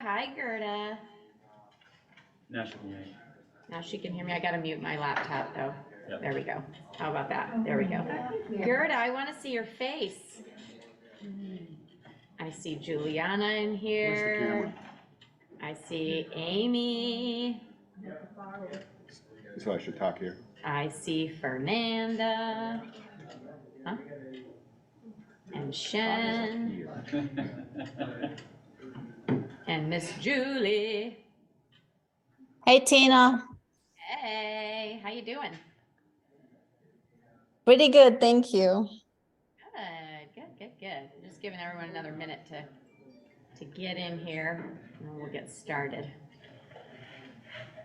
Hi, Gerda. Now she can hear you. Now she can hear me. I gotta mute my laptop though. Yep. There we go. How about that? There we go. Gerda, I want to see your face. I see Juliana in Where's the here. camera? I see Amy. So I should talk here. I see Fernanda. Huh? And Shen. And Miss Julie. Hey, Tina. Hey, how you doing? Pretty good, thank you. Good. Just giving everyone another minute to get in here, and we'll get started.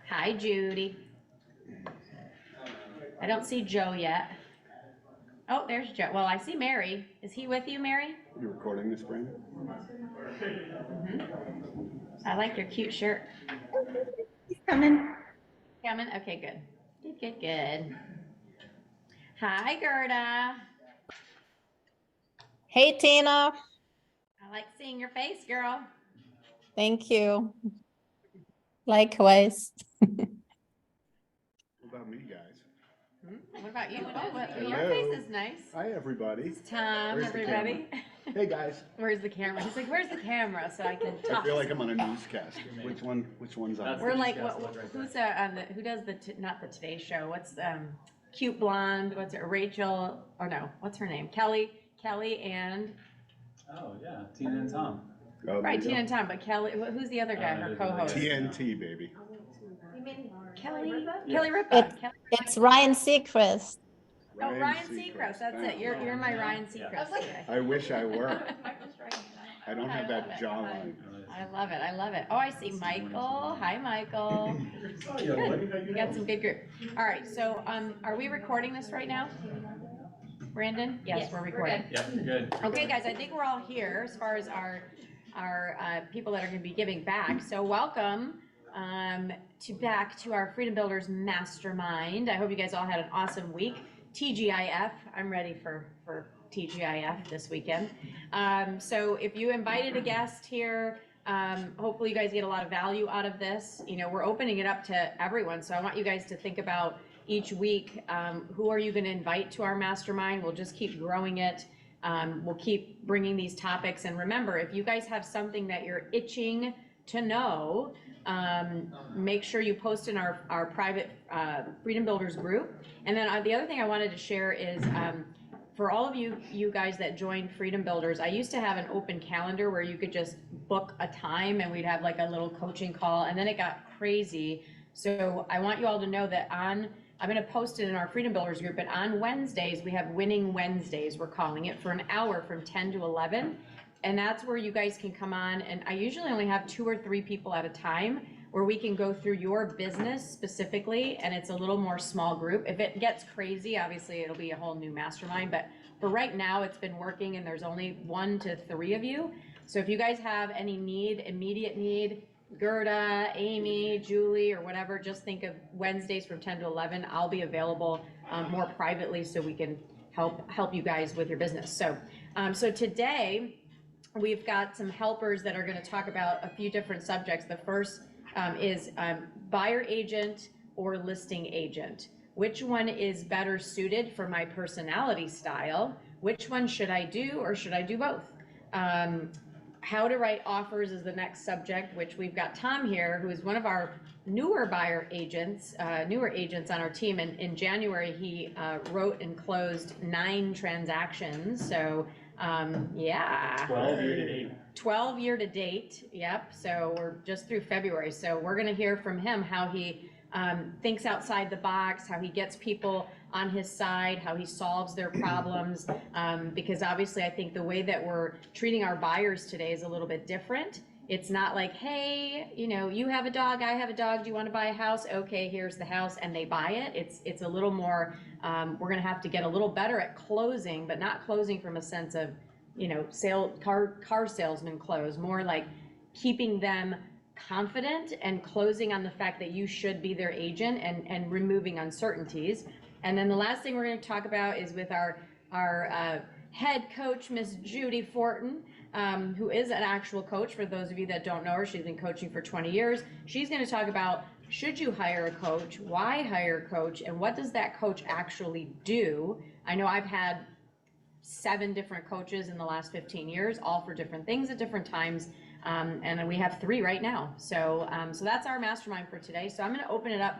Hi, Judy. I don't see Joe yet. Oh, there's Joe. Well, I see Mary. Is he with you, Mary? You recording this, Brandon? I like your cute shirt. He's coming. Coming? Okay, good. Hi, Gerda. Hey, Tina. I like seeing your face, girl. Thank you. Likewise. What about me, guys? What about you? Oh, your Hello. face is nice. Hi, everybody. It's Tom, Where's the everybody. Hey, guys. Where's the camera? He's like, where's the camera? So I can talk. I feel like I'm on a newscast. Which one's on? That's We're the like, newscast look right who's on the, who does the, not the Today Show? What's cute blonde? What's it? Rachel? Or no? What's her name? Kelly and Oh yeah, Tina and Tom. Oh, right, Tina and Tom. But Kelly, who's the other guy? Her co-host. TNT, baby. Kelly. Kelly Ripa. It's- Kelly. It's Ryan Seacrest. Oh, Ryan Seacrest. That's it. You're my Ryan Seacrest today. I wish I were. I don't have I love that it. jawline. I love it. Oh, I see Michael. Hi, Michael. Good. We got some good group. All right. So, are we recording this right now? Brandon? Yes, we're recording. Yep, you're good. Okay, guys, I think we're all here as far as our people that are going to be giving back. So welcome back to our Freedom Builders Mastermind. I hope you guys all had an awesome week. TGIF, I'm ready for TGIF this weekend. So if you invited a guest here, hopefully you guys get a lot of value out of this. You know, we're opening it up to everyone, so I want you guys to think about each week, who are you going to invite to our mastermind? We'll just keep growing it. We'll keep bringing these topics. And remember, if you guys have something that you're itching to know, make sure you post in our private Freedom Builders group. And then the other thing I wanted to share is, for all of you guys that joined Freedom Builders, I used to have an open calendar where you could just book a time and we'd have like a little coaching call, and then it got crazy. So I want you all to know that I'm going to post it in our Freedom Builders group, but on Wednesdays, we have Winning Wednesdays, we're calling it, for an hour from 10 to 11. And that's where you guys can come on. And I usually only have 2 or 3 people at a time where we can go through your business specifically. And it's a little more small group. If it gets crazy, obviously it'll be a whole new mastermind. But for right now, it's been working and there's only 1 to 3 of you. So if you guys have any immediate need, Gerda, Amy, Julie, or whatever, just think of Wednesdays from 10 to 11. I'll be available more privately so we can help you guys with your business. So, so today we've got some helpers that are going to talk about a few different subjects. The first is buyer agent or listing agent. Which one is better suited for my personality style? Which one should I do, or should I do both? How to write offers is the next subject, which we've got Tom here, who is one of our newer buyer agents, newer agents on our team. And in January, he wrote and closed 9 transactions. So yeah. 12 year to date. 12 year to date. Yep. So we're just through February. So we're going to hear from him how he thinks outside the box, how he gets people on his side, how he solves their problems, because obviously I think the way that we're treating our buyers today is a little bit different. It's not like, hey, you know, you have a dog, I have a dog, do you want to buy a house? Okay, here's the house, and they buy it. It's a little more, we're going to have to get a little better at closing, but not closing from a sense of, you know, car salesman close, more like keeping them confident and closing on the fact that you should be their agent, and removing uncertainties. And then the last thing we're going to talk about is with our head coach, Miss Judy Fortin, who is an actual coach. For those of you that don't know her, she's been coaching for 20 years. She's going to talk about, should you hire a coach, why hire a coach, and what does that coach actually do? I know I've had 7 different coaches in the last 15 years, all for different things at different times. And we have 3 right now. So that's our mastermind for today. So I'm going to open it up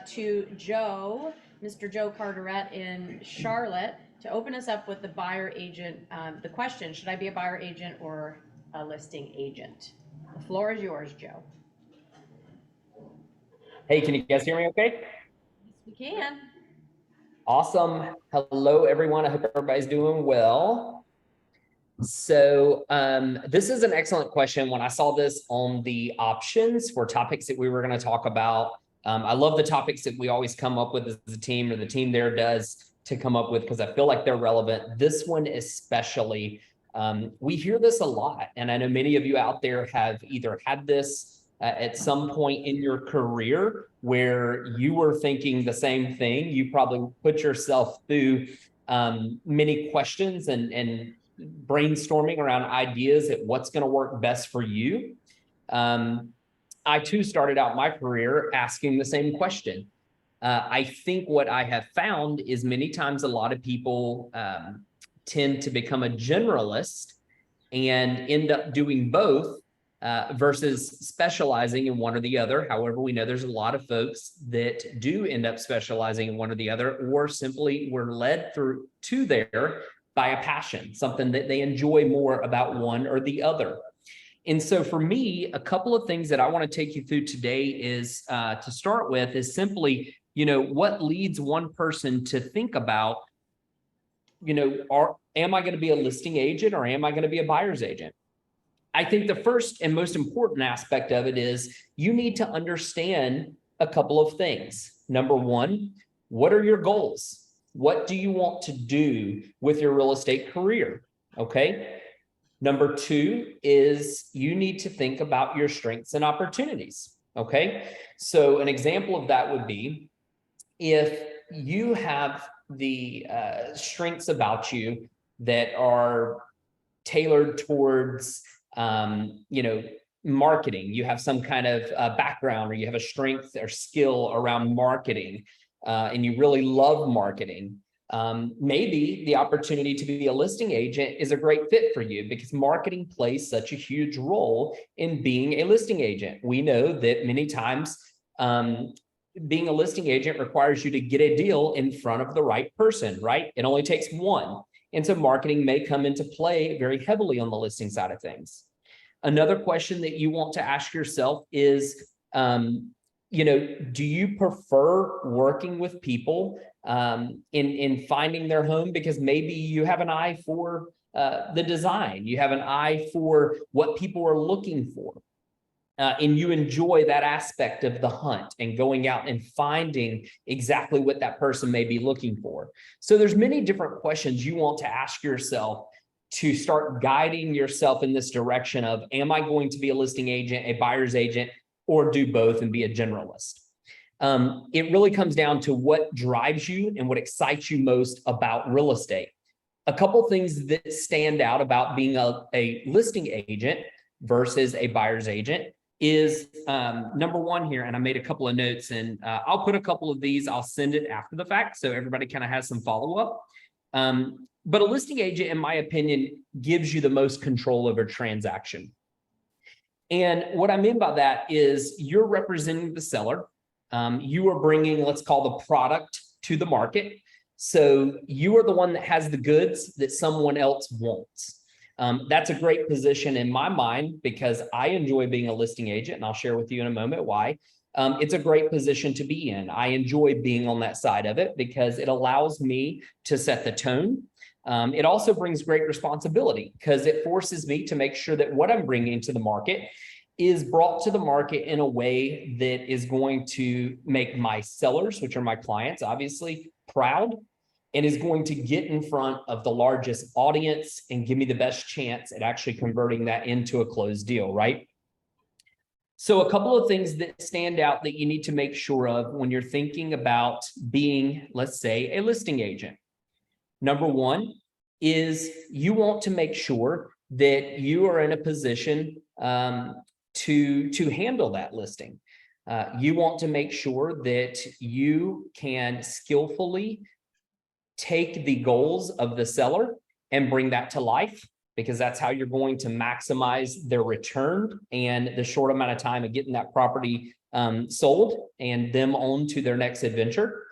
to Joe, Mr. Joe Carteret in Charlotte, to open us up with the buyer agent. The question, should I be a buyer agent or a listing agent? The floor is yours, Joe. Hey, can you guys hear me okay? Yes, we can. Awesome. Hello, everyone. I hope everybody's doing well. So this is an excellent question. When I saw this on the options for topics that we were going to talk about, I love the topics that we always come up with as a team, or the team there does, to come up with, because I feel like they're relevant. This one especially, we hear this a lot. And I know many of you out there have either had this at some point in your career where you were thinking the same thing. You probably put yourself through many questions and brainstorming around ideas at what's going to work best for you. I too started out my career asking the same question. I think what I have found is many times a lot of people tend to become a generalist and end up doing both versus specializing in one or the other. However, we know there's a lot of folks that do end up specializing in one or the other, or simply were led through to there by a passion, something that they enjoy more about one or the other. And so for me, a couple of things that I want to take you through today is to start with is simply, what leads one person to think about, am I going to be a listing agent or am I going to be a buyer's agent? I think the first and most important aspect of it is you need to understand a couple of things. Number one, what are your goals? What do you want to do with your real estate career? Okay. Number two is you need to think about your strengths and opportunities. Okay. So an example of that would be if you have the strengths about you that are tailored towards marketing, you have some kind of background, or you have a strength or skill around marketing, and you really love marketing, maybe the opportunity to be a listing agent is a great fit for you, because marketing plays such a huge role in being a listing agent. We know that many times being a listing agent requires you to get a deal in front of the right person, right? It only takes one. And so marketing may come into play very heavily on the listing side of things. Another question that you want to ask yourself is, do you prefer working with people in finding their home? Because maybe you have an eye for the design, you have an eye for what people are looking for. And you enjoy that aspect of the hunt and going out and finding exactly what that person may be looking for. So there's many different questions you want to ask yourself to start guiding yourself in this direction of, am I going to be a listing agent, a buyer's agent, or do both and be a generalist? It really comes down to what drives you and what excites you most about real estate. A couple things that stand out about being a listing agent versus a buyer's agent is number one here, and I made a couple of notes, and I'll put a couple of these, I'll send it after the fact, so everybody kind of has some follow-up. But a listing agent, in my opinion, gives you the most control over transaction. And what I mean by that is you're representing the seller. You are bringing, let's call the product to the market. So you are the one that has the goods that someone else wants. That's a great position in my mind, because I enjoy being a listing agent, and I'll share with you in a moment why. It's a great position to be in. I enjoy being on that side of it because it allows me to set the tone. It also brings great responsibility because it forces me to make sure that what I'm bringing to the market is brought to the market in a way that is going to make my sellers, which are my clients, obviously, proud, and is going to get in front of the largest audience and give me the best chance at actually converting that into a closed deal, right? So a couple of things that stand out that you need to make sure of when you're thinking about being, let's say, a listing agent. Number one, is you want to make sure that you are in a position to handle that listing. You want to make sure that you can skillfully take the goals of the seller and bring that to life, because that's how you're going to maximize their return and the short amount of time of getting that property sold and them on to their next adventure.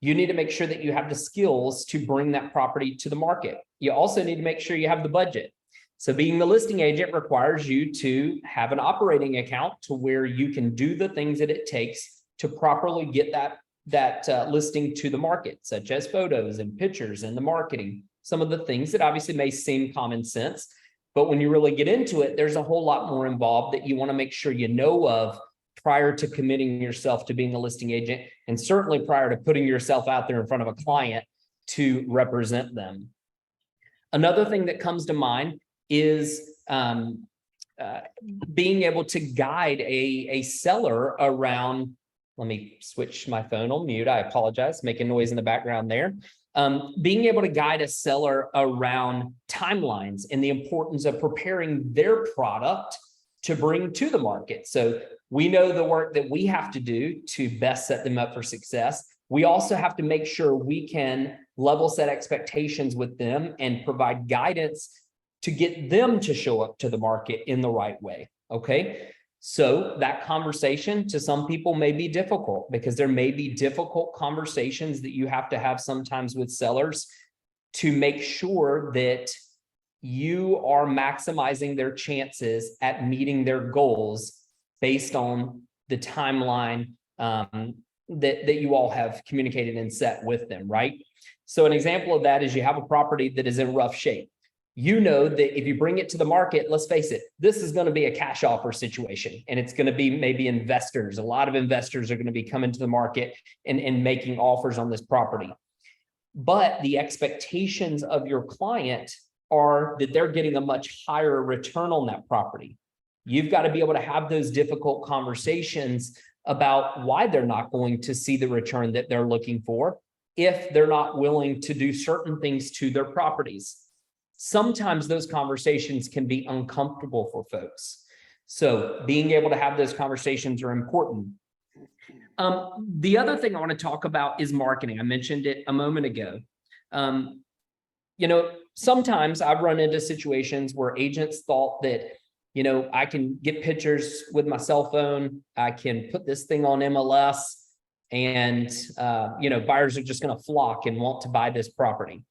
You need to make sure that you have the skills to bring that property to the market. You also need to make sure you have the budget. So being the listing agent requires you to have an operating account to where you can do the things that it takes to properly get that listing to the market, such as photos and pictures and the marketing, some of the things that obviously may seem common sense, but when you really get into it, there's a whole lot more involved that you want to make sure you know of prior to committing yourself to being a listing agent, and certainly prior to putting yourself out there in front of a client to represent them. Another thing that comes to mind is being able to guide a seller around. Let me switch my phone on mute. I apologize, making noise in the background there. Being able to guide a seller around timelines and the importance of preparing their product to bring to the market. So we know the work that we have to do to best set them up for success. We also have to make sure we can level set expectations with them and provide guidance to get them to show up to the market in the right way. Okay. So that conversation to some people may be difficult, because there may be difficult conversations that you have to have sometimes with sellers to make sure that you are maximizing their chances at meeting their goals based on the timeline that you all have communicated and set with them, right? So an example of that is you have a property that is in rough shape. You know that if you bring it to the market, let's face it, this is going to be a cash offer situation, and it's going to be maybe investors. A lot of investors are going to be coming to the market and making offers on this property. But the expectations of your client are that they're getting a much higher return on that property. You've got to be able to have those difficult conversations about why they're not going to see the return that they're looking for if they're not willing to do certain things to their properties. Sometimes those conversations can be uncomfortable for folks. So being able to have those conversations are important. The other thing I want to talk about is marketing. I mentioned it a moment ago. Sometimes I've run into situations where agents thought that, I can get pictures with my cell phone. I can put this thing on MLS and, buyers are just going to flock and want to buy this property.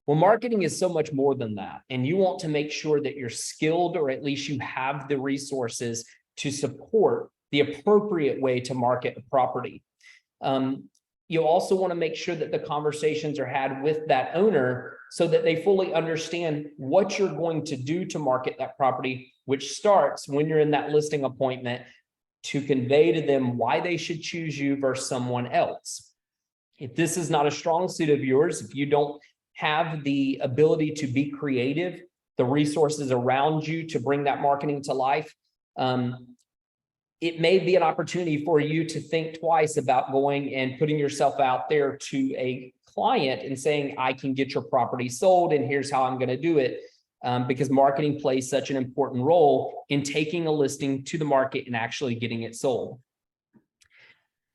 Well, marketing is so much more than that. And you want to make sure that you're skilled, or at least you have the resources to support the appropriate way to market a property. You also want to make sure that the conversations are had with that owner so that they fully understand what you're going to do to market that property, which starts when you're in that listing appointment to convey to them why they should choose you versus someone else. If this is not a strong suit of yours, if you don't have the ability to be creative, the resources around you to bring that marketing to life, it may be an opportunity for you to think twice about going and putting yourself out there to a client and saying, I can get your property sold and here's how I'm going to do it. Because marketing plays such an important role in taking a listing to the market and actually getting it sold.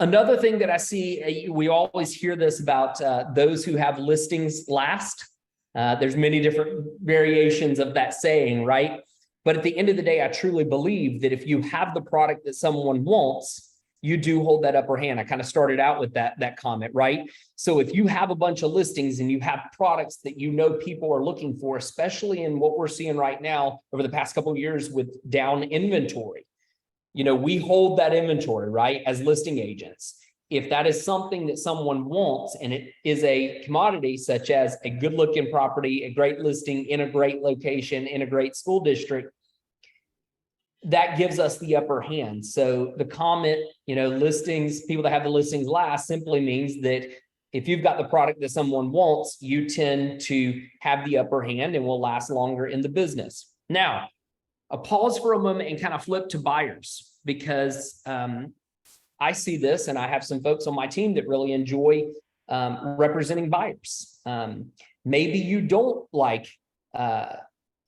Another thing that I see, we always hear this about those who have listings last. There's many different variations of that saying, right? But at the end of the day, I truly believe that if you have the product that someone wants, you do hold that upper hand. I kind of started out with that comment, right? So if you have a bunch of listings and you have products that people are looking for, especially in what we're seeing right now over the past couple of years with down inventory, we hold that inventory, right, as listing agents. If that is something that someone wants and it is a commodity, such as a good looking property, a great listing in a great location, in a great school district, that gives us the upper hand. So the comment, listings, people that have the listings last simply means that if you've got the product that someone wants, you tend to have the upper hand and will last longer in the business. Now, I'll pause for a moment and kind of flip to buyers, because I see this and I have some folks on my team that really enjoy representing buyers. Maybe you don't like,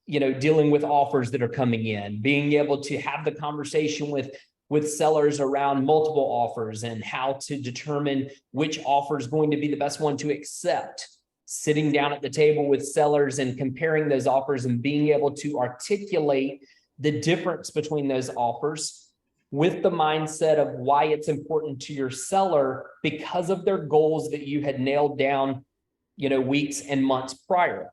dealing with offers that are coming in, being able to have the conversation with sellers around multiple offers and how to determine which offer is going to be the best one to accept. Sitting down at the table with sellers and comparing those offers and being able to articulate the difference between those offers with the mindset of why it's important to your seller because of their goals that you had nailed down, weeks and months prior.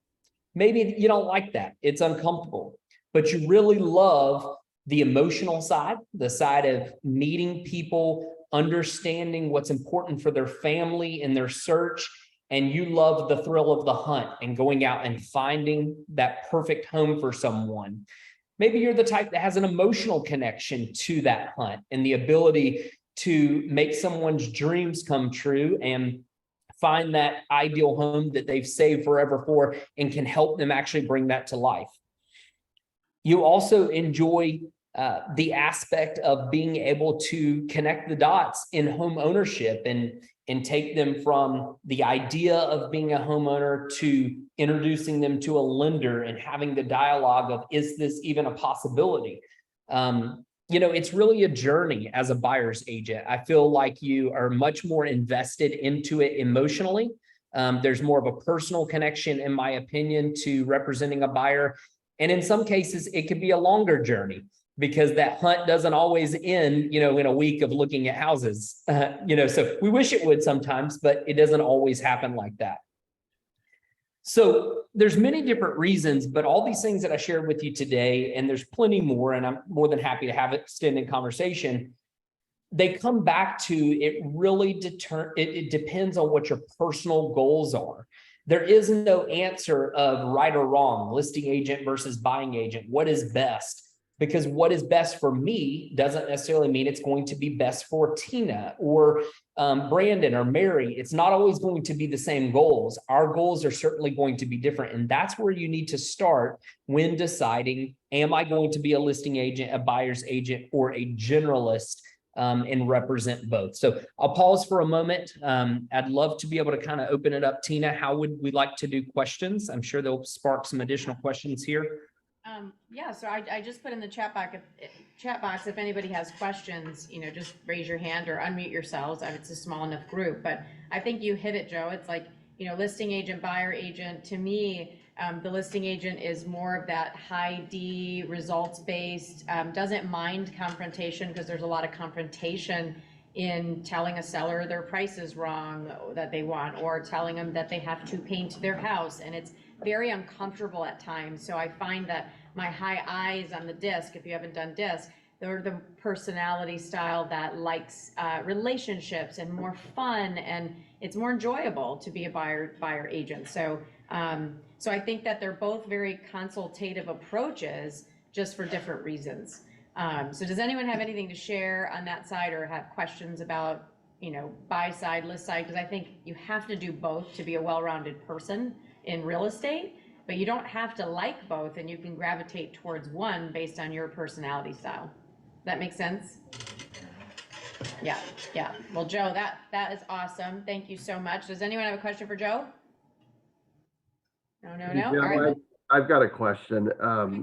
Maybe you don't like that. It's uncomfortable, but you really love the emotional side, the side of meeting people, understanding what's important for their family and their search. And you love the thrill of the hunt and going out and finding that perfect home for someone. Maybe you're the type that has an emotional connection to that hunt and the ability to make someone's dreams come true and find that ideal home that they've saved forever for and can help them actually bring that to life. You also enjoy the aspect of being able to connect the dots in home ownership and take them from the idea of being a homeowner to introducing them to a lender and having the dialogue of, is this even a possibility? It's really a journey as a buyer's agent. I feel like you are much more invested into it emotionally. There's more of a personal connection, in my opinion, to representing a buyer. And in some cases, it could be a longer journey because that hunt doesn't always end, in a week of looking at houses. So we wish it would sometimes, but it doesn't always happen like that. So there's many different reasons, but all these things that I shared with you today, and there's plenty more, and I'm more than happy to have an extended conversation. They come back to it really it depends on what your personal goals are. There is no answer of right or wrong, listing agent versus buying agent. What is best? Because what is best for me doesn't necessarily mean it's going to be best for Tina or Brandon or Mary. It's not always going to be the same goals. Our goals are certainly going to be different. And that's where you need to start when deciding, am I going to be a listing agent, a buyer's agent, or a generalist and represent both? So I'll pause for a moment. I'd love to be able to kind of open it up. Tina, how would we like to do questions? I'm sure they'll spark some additional questions here. So I just put in the chat box if anybody has questions, just raise your hand or unmute yourselves. It's a small enough group, but I think you hit it, Joe. It's like, listing agent, buyer agent. To me, the listing agent is more of that high D, results based, doesn't mind confrontation because there's a lot of confrontation in telling a seller their price is wrong that they want, or telling them that they have to paint their house, and it's very uncomfortable at times. So I find that my high eyes on the disc, if you haven't done disc, they're the personality style that likes relationships and more fun, and it's more enjoyable to be a buyer agent. So so I think that they're both very consultative approaches, just for different reasons. So does anyone have anything to share on that side, or have questions about, buy side, list side? Because I think you have to do both to be a well-rounded person in real estate, but you don't have to like both, and you can gravitate towards one based on your personality style. That makes sense? Yeah. Well, Joe, that is awesome. Thank you so much. Does anyone have a question for Joe? No. Yeah, All right. I've got a question.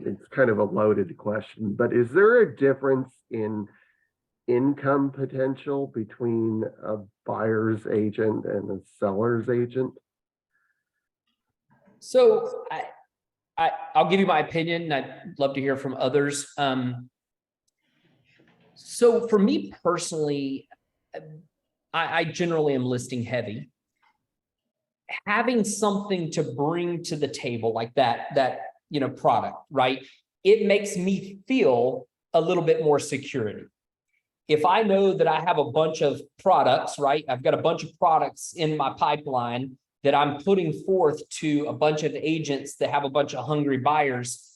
It's kind of a loaded question, but is there a difference in income potential between a buyer's agent and a seller's agent? So I'll give you my opinion. I'd love to hear from others. So for me personally, I generally am listing heavy. Having something to bring to the table like that product, right? It makes me feel a little bit more security. If I know that I have a bunch of products, right? I've got a bunch of products in my pipeline that I'm putting forth to a bunch of agents that have a bunch of hungry buyers,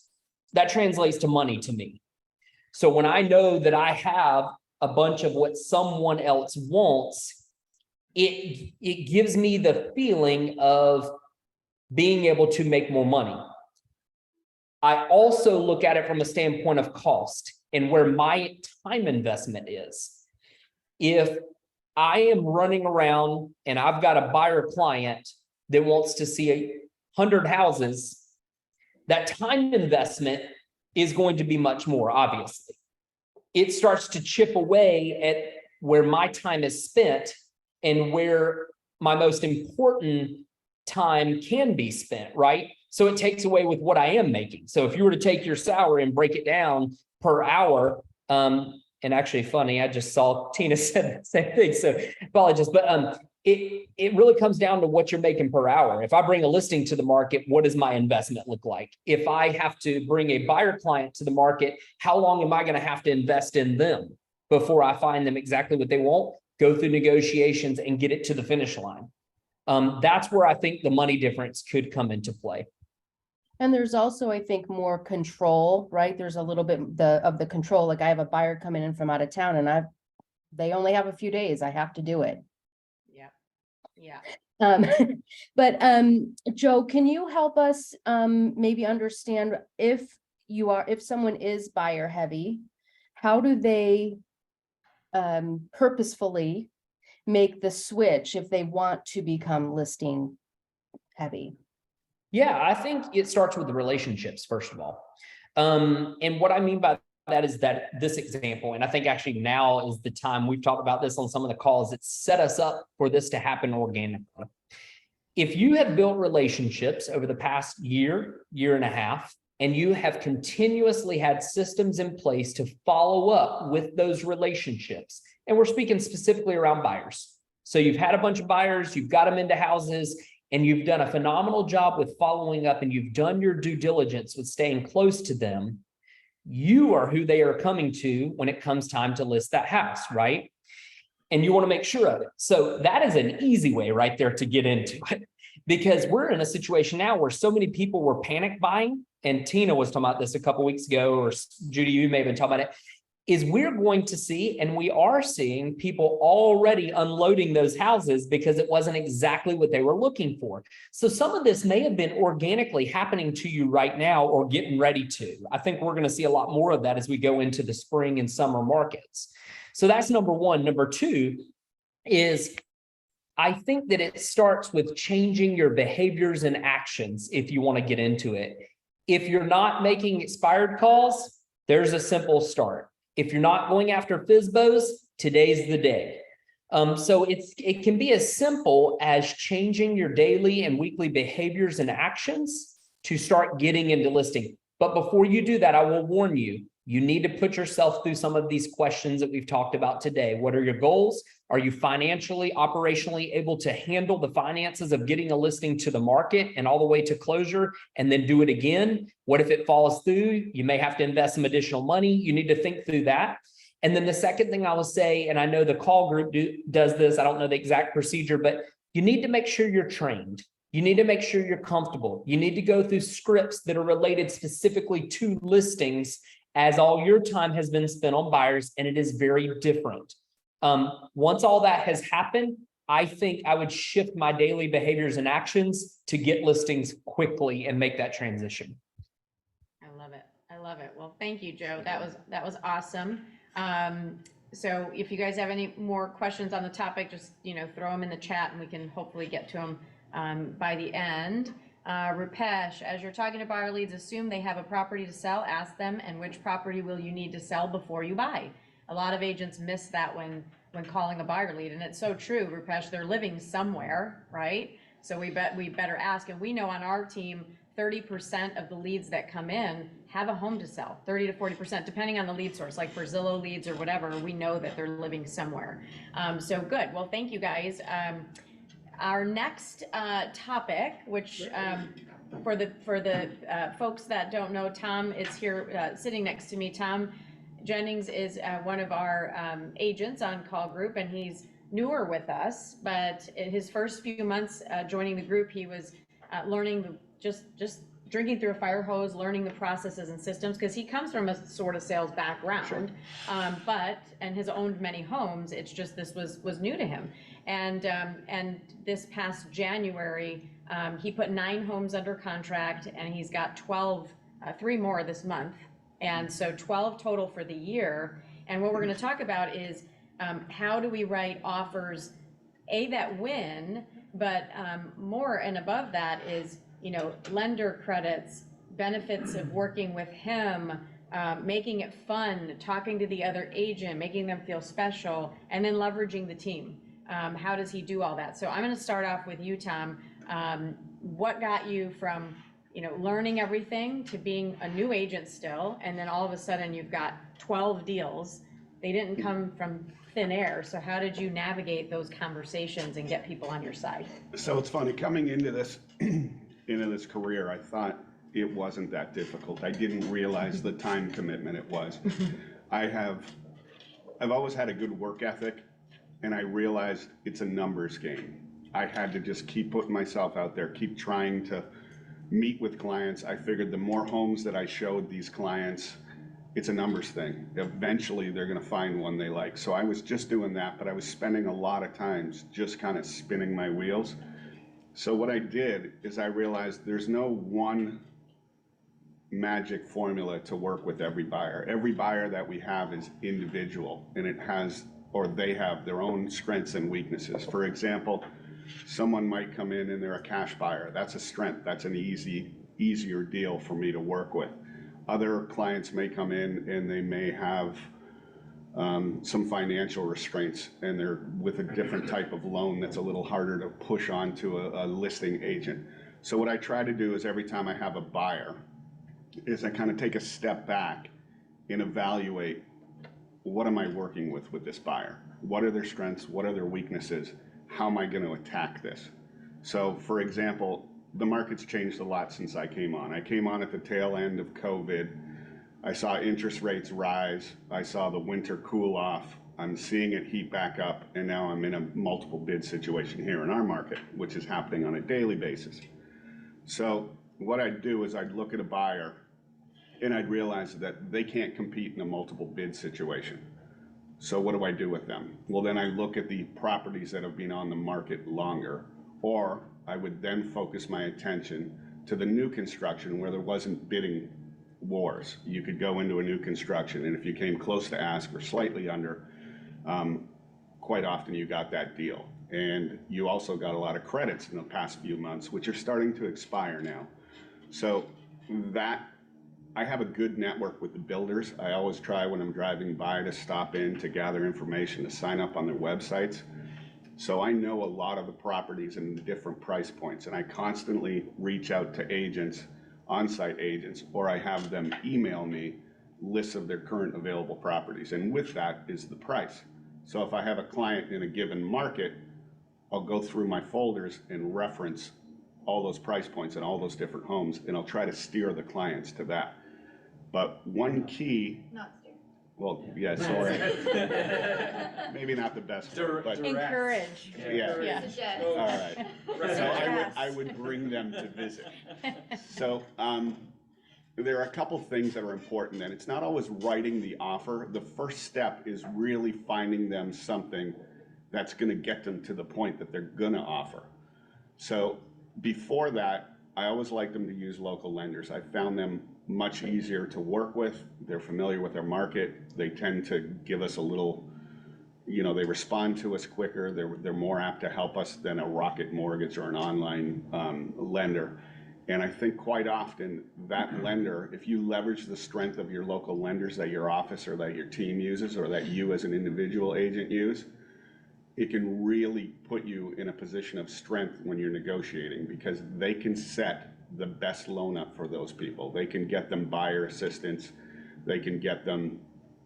that translates to money to me. So when I know that I have a bunch of what someone else wants, it gives me the feeling of being able to make more money. I also look at it from a standpoint of cost and where my time investment is. If I am running around and I've got a buyer client that wants to see 100 houses, that time investment is going to be much more, obviously. It starts to chip away at where my time is spent and where my most important time can be spent, right? So it takes away with what I am making. So if you were to take your salary and break it down per hour, and actually funny, I just saw Tina said the same thing, so apologies, but it really comes down to what you're making per hour. If I bring a listing to the market, what does my investment look like? If I have to bring a buyer client to the market, how long am I going to have to invest in them before I find them exactly what they want, go through negotiations and get it to the finish line? That's where I think the money difference could come into play. And there's also, I think, more control, right? There's a little bit of the control. Like I have a buyer coming in from out of town and they only have a few days. I have to do it. Yeah. But Joe, can you help us maybe understand if someone is buyer heavy, how do they purposefully make the switch if they want to become listing heavy? Yeah, I think it starts with the relationships, first of all. And what I mean by that is that this example, and I think actually now is the time, we've talked about this on some of the calls, it's set us up for this to happen organically. If you have built relationships over the past year and a half, and you have continuously had systems in place to follow up with those relationships, and we're speaking specifically around buyers. So you've had a bunch of buyers, you've got them into houses, and you've done a phenomenal job with following up, and you've done your due diligence with staying close to them. You are who they are coming to when it comes time to list that house, right? And you want to make sure of it. So that is an easy way right there to get into it, because we're in a situation now where so many people were panic buying, and Tina was talking about this a couple of weeks ago, or Judy, you may have been talking about it, is we're going to see, and we are seeing, people already unloading those houses because it wasn't exactly what they were looking for. So some of this may have been organically happening to you right now or getting ready to. I think we're going to see a lot more of that as we go into the spring and summer markets. So that's number one. Number two is, I think that it starts with changing your behaviors and actions if you want to get into it. If you're not making expired calls, there's a simple start. If you're not going after FSBOs, today's the day. So it can be as simple as changing your daily and weekly behaviors and actions to start getting into listing. But before you do that, I will warn you, you need to put yourself through some of these questions that we've talked about today. What are your goals? Are you financially, operationally able to handle the finances of getting a listing to the market and all the way to closure and then do it again? What if it falls through? You may have to invest some additional money. You need to think through that. And then the second thing I will say, and I know the call group does this, I don't know the exact procedure, but you need to make sure you're trained. You need to make sure you're comfortable. You need to go through scripts that are related specifically to listings, as all your time has been spent on buyers, and it is very different. Once all that has happened, I think I would shift my daily behaviors and actions to get listings quickly and make that transition. I love it. I love it. Well, thank you, Joe. That was awesome. So if you guys have any more questions on the topic, just, throw them in the chat and we can hopefully get to them by the end. Rupesh, as you're talking to buyer leads, assume they have a property to sell, ask them, and which property will you need to sell before you buy? A lot of agents miss that when calling a buyer lead, and it's so true, Rupesh, they're living somewhere, right? So we better ask, and we know on our team, 30% of the leads that come in have a home to sell, 30 to 40%, depending on the lead source, like for Zillow leads or whatever, we know that they're living somewhere. So good, well, thank you guys. Our next topic, which for the folks that don't know, Tom is here sitting next to me. Tom Jennings is one of our agents on Call Group, and he's newer with us, but in his first few months joining the group, he was learning just drinking through a fire hose, learning the processes and systems, because he comes from a sort of sales background, and has owned many homes. It's just this was new to him. And this past January, he put 9 homes under contract, and he's got 3 more this month. And so 12 total for the year. And what we're going to talk about is how do we write offers, that win, but more and above that is lender credits, benefits of working with him, making it fun, talking to the other agent, making them feel special, and then leveraging the team. How does he do all that? So I'm going to start off with you, Tom. What got you from, learning everything to being a new agent still, and then all of a sudden you've got 12 deals. They didn't come from thin air. So how did you navigate those conversations and get people on your side? So it's funny, coming into this career, I thought it wasn't that difficult. I didn't realize the time commitment it was. I've always had a good work ethic, and I realized it's a numbers game. I had to just keep putting myself out there, keep trying to meet with clients. I figured the more homes that I showed these clients, it's a numbers thing. Eventually, they're gonna find one they like. So I was just doing that, but I was spending a lot of times just kind of spinning my wheels. So what I did is I realized there's no one magic formula to work with every buyer. Every buyer that we have is individual, and they have their own strengths and weaknesses. For example, someone might come in and they're a cash buyer. That's a strength. That's an easier deal for me to work with. Other clients may come in and they may have some financial restraints, and they're with a different type of loan that's a little harder to push onto a listing agent. So what I try to do is every time I have a buyer is I kind of take a step back and evaluate, what am I working with this buyer? What are their strengths? What are their weaknesses? How am I going to attack this? So for example, the market's changed a lot since I came on. I came on at the tail end of COVID. I saw interest rates rise. I saw the winter cool off. I'm seeing it heat back up, and now I'm in a multiple bid situation here in our market, which is happening on a daily basis. So what I'd do is I'd look at a buyer and I'd realize that they can't compete in a multiple bid situation. So what do I do with them? Well, then I look at the properties that have been on the market longer, or I would then focus my attention to the new construction where there wasn't bidding wars. You could go into a new construction, and if you came close to ask or slightly under, quite often you got that deal. And you also got a lot of credits in the past few months, which are starting to expire now. So I have a good network with the builders. I always try when I'm driving by to stop in to gather information, to sign up on their websites. So I know a lot of the properties and the different price points, and I constantly reach out to agents, on-site agents, or I have them email me lists of their current available properties. And with that is the price. So if I have a client in a given market, I'll go through my folders and reference all those price points and all those different homes, and I'll try to steer the clients to that. But one key, Not steer. well, yeah, sorry, maybe not the best word, but Encourage. yeah. Yeah. Suggest. All right. So I would bring them to visit. So there are a couple things that are important, and it's not always writing the offer. The first step is really finding them something that's going to get them to the point that they're going to offer. So before that, I always like them to use local lenders. I found them much easier to work with. They're familiar with their market. They tend to give us a little, they respond to us quicker. They're more apt to help us than a Rocket Mortgage or an online lender. And I think quite often that lender, if you leverage the strength of your local lenders that your office or that your team uses or that you as an individual agent use, it can really put you in a position of strength when you're negotiating, because they can set the best loan up for those people. They can get them buyer assistance. They can get them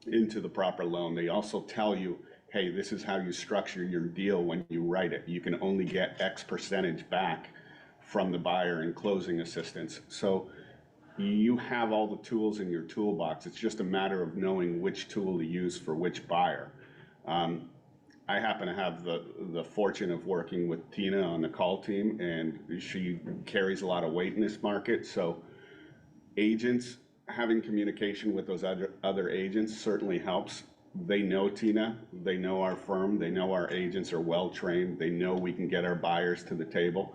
into the proper loan. They also tell you, hey, this is how you structure your deal when you write it. You can only get X percentage back from the buyer in closing assistance. So you have all the tools in your toolbox. It's just a matter of knowing which tool to use for which buyer. I happen to have the fortune of working with Tina on the call team, and she carries a lot of weight in this market. So agents having communication with those other agents certainly helps. They know Tina, they know our firm, they know our agents are well trained, they know we can get our buyers to the table,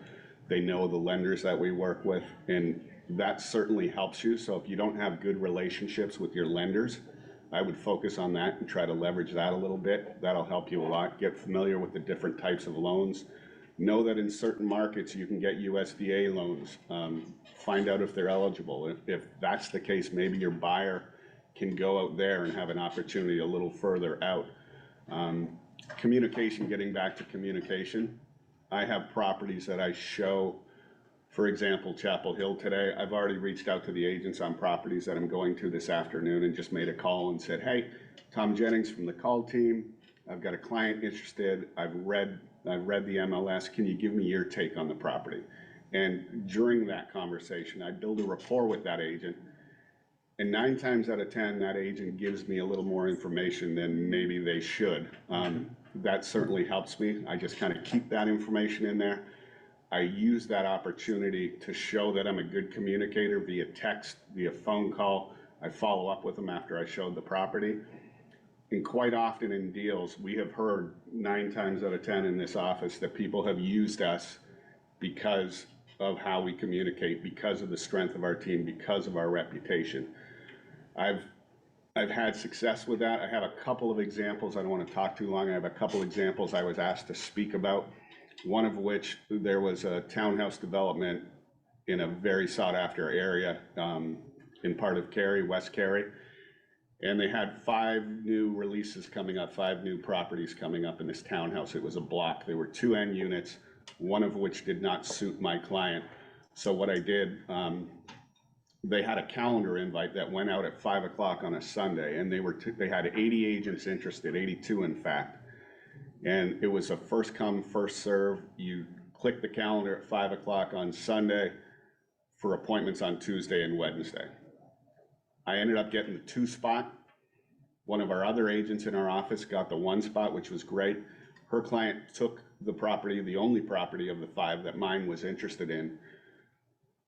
they know the lenders that we work with, and that certainly helps you. So if you don't have good relationships with your lenders, I would focus on that and try to leverage that a little bit. That'll help you a lot. Get familiar with the different types of loans, Know that in certain markets, you can get USDA loans. Find out if they're eligible. If that's the case, maybe your buyer can go out there and have an opportunity a little further out. Communication, getting back to communication. I have properties that I show, for example, Chapel Hill today. I've already reached out to the agents on properties that I'm going to this afternoon and just made a call and said, hey, Tom Jennings from the call team. I've got a client interested. I've read the MLS. Can you give me your take on the property? And during that conversation, I build a rapport with that agent. And 9 times out of 10, that agent gives me a little more information than maybe they should. That certainly helps me. I just kind of keep that information in there. I use that opportunity to show that I'm a good communicator via text, via phone call. I follow up with them after I showed the property. And quite often in deals, we have heard 9 times out of 10 in this office that people have used us because of how we communicate, because of the strength of our team, because of our reputation. I've had success with that. I have a couple of examples. I don't want to talk too long. I have a couple examples I was asked to speak about. One of which, there was a townhouse development in a very sought after area in part of Cary, West Cary. And they had 5 new releases coming up, 5 new properties coming up in this townhouse. It was a block. There were 2 end units, one of which did not suit my client. So what I did, they had a calendar invite that went out at 5 o'clock on a Sunday, and they had 80 agents interested, 82 in fact. And it was a first come, first serve. You click the calendar at 5 o'clock on Sunday for appointments on Tuesday and Wednesday. I ended up getting the 2 spot. One of our other agents in our office got the 1 spot, which was great. Her client took the property, the only property of the 5 that mine was interested in.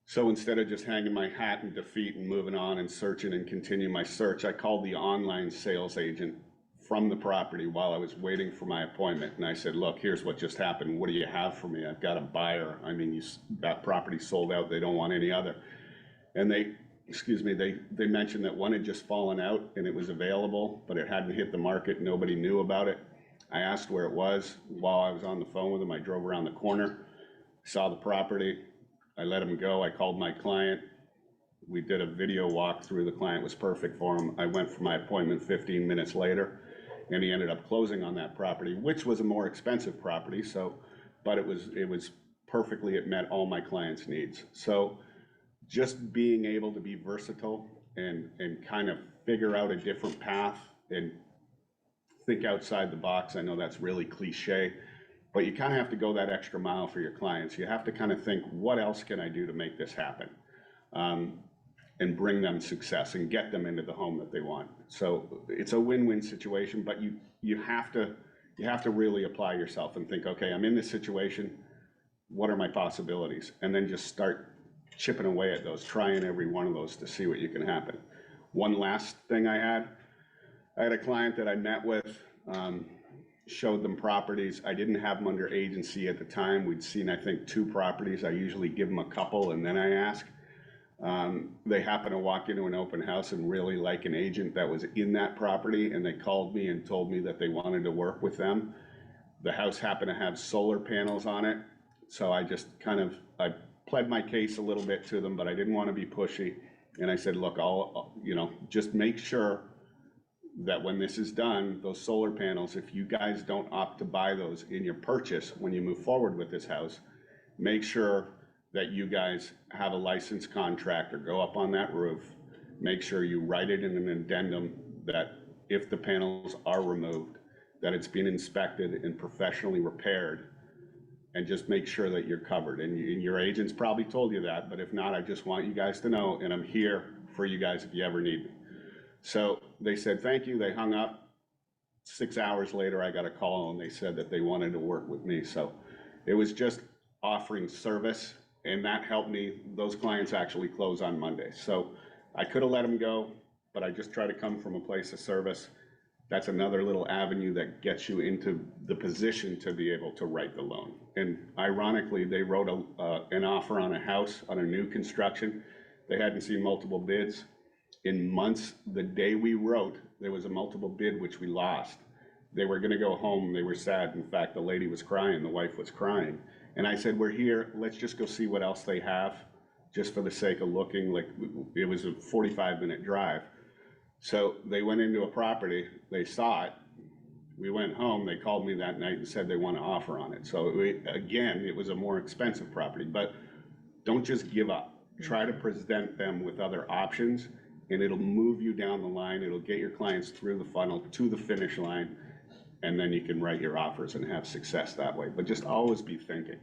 So instead of just hanging my hat in defeat and moving on and searching and continuing my search, I called the online sales agent from the property while I was waiting for my appointment. And I said, look, here's what just happened. What do you have for me? I've got a buyer. I mean, that property sold out. They don't want any other. And they mentioned that one had just fallen out and it was available, but it hadn't hit the market. Nobody knew about it. I asked where it was. While I was on the phone with them, I drove around the corner, saw the property. I let him go. I called my client. We did a video walkthrough. The client was perfect for him. I went for my appointment 15 minutes later, and he ended up closing on that property, which was a more expensive property. But it was perfectly, it met all my clients' needs. So just being able to be versatile and kind of figure out a different path and think outside the box. I know that's really cliche, but you kind of have to go that extra mile for your clients. You have to kind of think, what else can I do to make this happen? And bring them success and get them into the home that they want. So it's a win-win situation, but you have to really apply yourself and think, okay, I'm in this situation. What are my possibilities? And then just start chipping away at those, trying every one of those to see what you can happen. One last thing I had a client that I met with, showed them properties. I didn't have them under agency at the time. We'd seen, I think, 2 properties. I usually give them a couple and then I ask. They happened to walk into an open house and really like an agent that was in that property, and they called me and told me that they wanted to work with them. The house happened to have solar panels on it, so I just I pled my case a little bit to them, but I didn't want to be pushy. And I said, look, I'll just make sure that when this is done, those solar panels, if you guys don't opt to buy those in your purchase when you move forward with this house, make sure that you guys have a licensed contractor go up on that roof, make sure you write it in an addendum that if the panels are removed, that it's been inspected and professionally repaired, and just make sure that you're covered. And your agent's probably told you that, but if not, I just want you guys to know, and I'm here for you guys if you ever need me. So they said, thank you, they hung up. 6 hours later, I got a call and they said that they wanted to work with me. So it was just offering service, and that helped me. Those clients actually close on Monday. So I could have let them go, but I just try to come from a place of service. That's another little avenue that gets you into the position to be able to write the loan. And ironically, they wrote an offer on a house on a new construction. They hadn't seen multiple bids in months. The day we wrote, there was a multiple bid, which we lost. They were gonna go home, they were sad. In fact, the lady was crying, the wife was crying. And I said, we're here, let's just go see what else they have, just for the sake of looking. Like, it was a 45-minute drive. So they went into a property, they saw it, we went home, they called me that night and said they want to offer on it. So again, it was a more expensive property, but don't just give up. Try to present them with other options, and it'll move you down the line. It'll get your clients through the funnel to the finish line, and then you can write your offers and have success that way. But just always be thinking.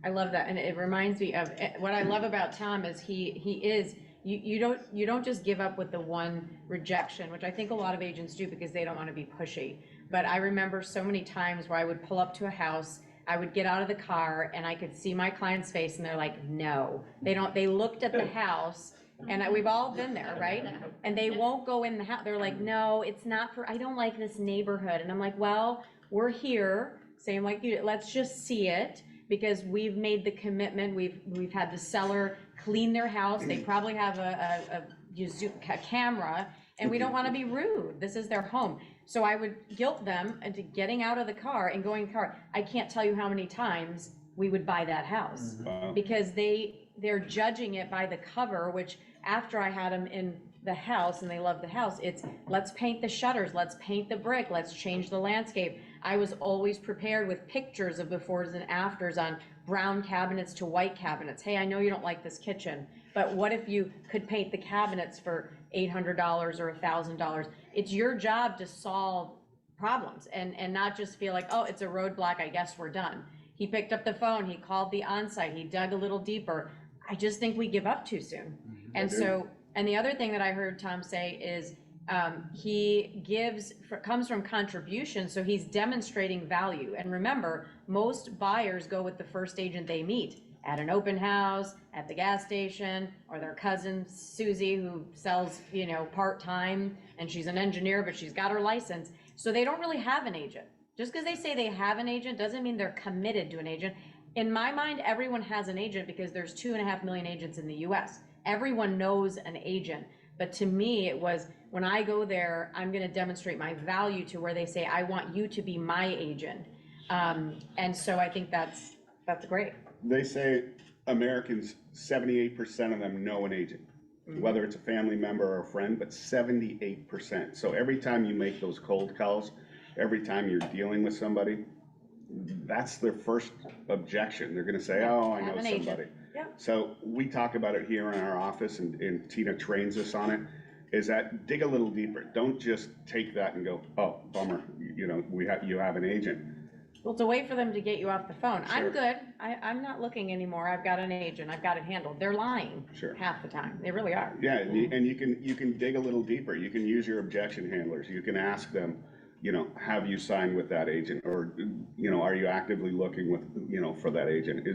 I love that, and it reminds me of what I love about Tom is he is. You don't just give up with the one rejection, which I think a lot of agents do because they don't want to be pushy. But I remember so many times where I would pull up to a house, I would get out of the car and I could see my client's face and they're like, no, they looked at the house, and we've all been there, right? And they won't go in the house. They're like, no, it's not I don't like this neighborhood. And I'm like, well, we're here, same like you, let's just see it, because we've made the commitment. We've had the seller clean their house. They probably have a camera, and we don't want to be rude. This is their home. So I would guilt them into getting out of the car and going in the car. I can't tell you how many times we would buy that house because they're judging it by the cover, which after I had them in the house and they love the house, it's let's paint the shutters, let's paint the brick, let's change the landscape. I was always prepared with pictures of befores and afters on brown cabinets to white cabinets. Hey, I know you don't like this kitchen, but what if you could paint the cabinets for $800 or $1,000? It's your job to solve problems and not just feel like, oh, it's a roadblock, I guess we're done. He picked up the phone, he called the onsite, he dug a little deeper. I just think we give up too soon. And so, and the other thing that I heard Tom say is he comes from contribution, so he's demonstrating value. And remember, most buyers go with the first agent they meet at an open house, at the gas station, or their cousin Susie who sells, part-time, and she's an engineer, but she's got her license. So they don't really have an agent. Just because they say they have an agent doesn't mean they're committed to an agent. In my mind, everyone has an agent because there's 2.5 million agents in the US. Everyone knows an agent. But to me, it was, when I go there, I'm going to demonstrate my value to where they say, I want you to be my agent. And so I think that's great. They say Americans, 78% of them know an agent, whether it's a family member or a friend, but 78%. So every time you make those cold calls, every time you're dealing with somebody, that's their first objection. They're going to say, oh, I know somebody. Yep. So we talk about it here in our office, and Tina trains us on it, is that dig a little deeper. Don't just take that and go, oh, bummer, you have an agent. Well, it's a way for them to get you off the phone. Sure. I'm good. I'm not looking anymore. I've got an agent. I've got it handled. They're lying half the time. They really are. Yeah, and you can dig a little deeper. You can use your objection handlers. You can ask them, have you signed with that agent, or are you actively looking with for that agent?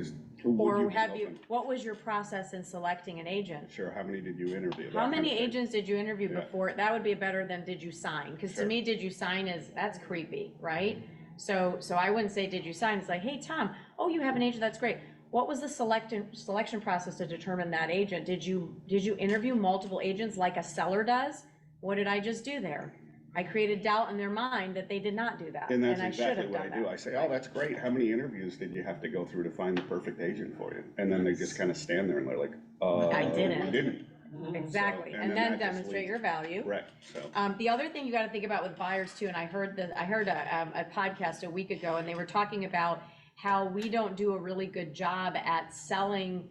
What was your process in selecting an agent? Sure. How many did you interview? How many agents did you interview before? That would be better than did you sign? Because to me, did you sign that's creepy, right? So I wouldn't say did you sign. It's like, hey Tom, oh, you have an agent, that's great. What was the selection process to determine that agent? Did you interview multiple agents like a seller does? What did I just do there? I created doubt in their mind that they did not do that. And that's I exactly what I do. I say, oh, that's great. How many interviews did you have to go through to find the perfect agent for you? And then they just kind of stand there and they're like, I didn't. We didn't. Exactly. So, and then demonstrate your value. Right. So the other thing you got to think about with buyers too, and I heard a podcast a week ago, and they were talking about how we don't do a really good job at selling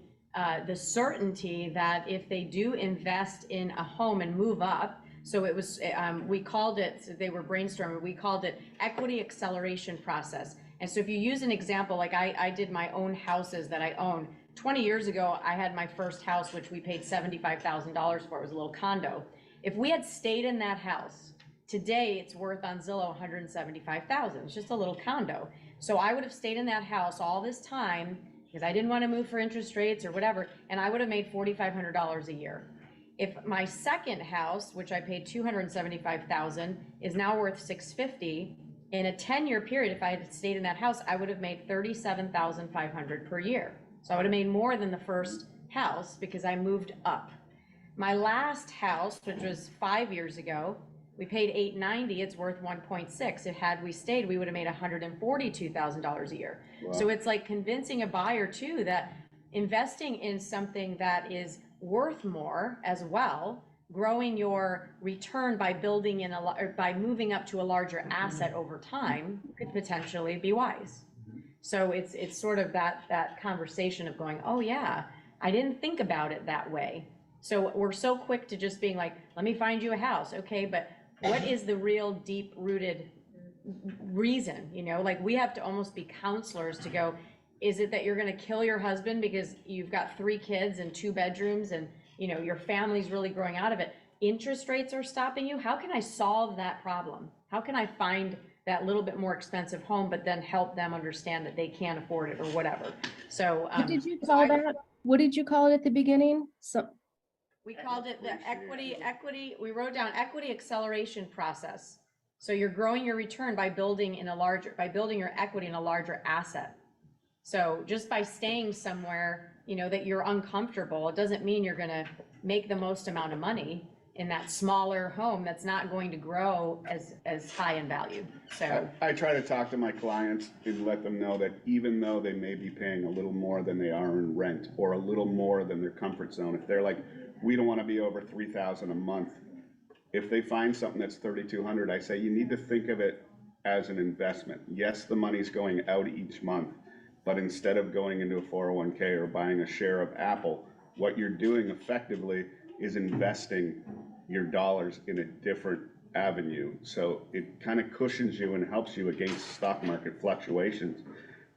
the certainty that if they do invest in a home and move up. So it was, we called it, so they were brainstorming, we called it equity acceleration process. And so if you use an example, like I did my own houses that I own. 20 years ago, I had my first house, which we paid $75,000 for. It was a little condo. If we had stayed in that house, today it's worth on Zillow $175,000. It's just a little condo. So I would have stayed in that house all this time because I didn't want to move for interest rates or whatever, and I would have made $4,500 a year. If my second house, which I paid $275,000, is now worth $650,000, in a 10-year period, if I had stayed in that house, I would have made $37,500 per year. So I would have made more than the first house because I moved up. My last house, which was 5 years ago, We paid $890, it's worth 1.6. If had we stayed, we would have made $142,000 a year. Wow. So it's like convincing a buyer too that investing in something that is worth more as well, growing your return by building in or by moving up to a larger asset over time could potentially be wise. So it's sort of that conversation of going, oh yeah, I didn't think about it that way. So we're so quick to just being like, let me find you a house. Okay, but what is the real deep rooted reason? You know, like we have to almost be counselors to go, is it that you're going to kill your husband because you've got 3 kids and 2 bedrooms and, you know, your family's really growing out of it? Interest rates are stopping you. How can I solve that problem? How can I find that little bit more expensive home, but then help them understand that they can't afford it or whatever? So, What did you call that? What did you call it at the beginning? So, we called it the equity, we wrote down equity acceleration process. So you're growing your return by building your equity in a larger asset. So just by staying somewhere, you know, that you're uncomfortable, it doesn't mean you're gonna make the most amount of money in that smaller home that's not going to grow as high in value. So I try to talk to my clients and let them know that even though they may be paying a little more than they are in rent or a little more than their comfort zone, if they're like, we don't want to be over $3,000 a month. If they find something that's $3,200, I say you need to think of it as an investment. Yes, the money's going out each month, but instead of going into a 401k or buying a share of Apple, what you're doing effectively is investing your dollars in a different avenue. So it kind of cushions you and helps you against stock market fluctuations,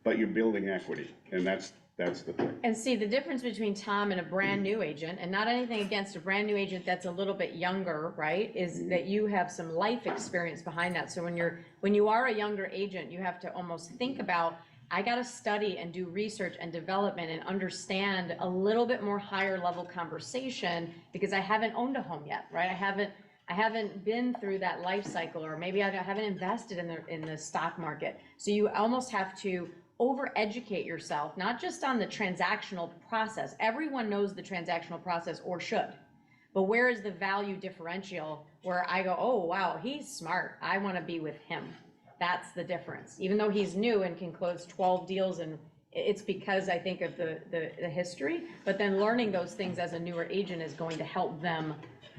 but you're building equity, and that's the thing. And see, the difference between Tom and a brand new agent, and not anything against a brand new agent that's a little bit younger, right, is that you have some life experience behind that. So when you are a younger agent, you have to almost think about, I got to study and do research and development and understand a little bit more higher level conversation because I haven't owned a home yet, right? I haven't been through that life cycle, or maybe I haven't invested in the stock market. So you almost have to over-educate yourself, not just on the transactional process. Everyone knows the transactional process, or should. But where is the value differential where I go, oh, wow, he's smart. I want to be with him. That's the difference. Even though he's new and can close 12 deals, and it's because I think of the history, but then learning those things as a newer agent is going to help them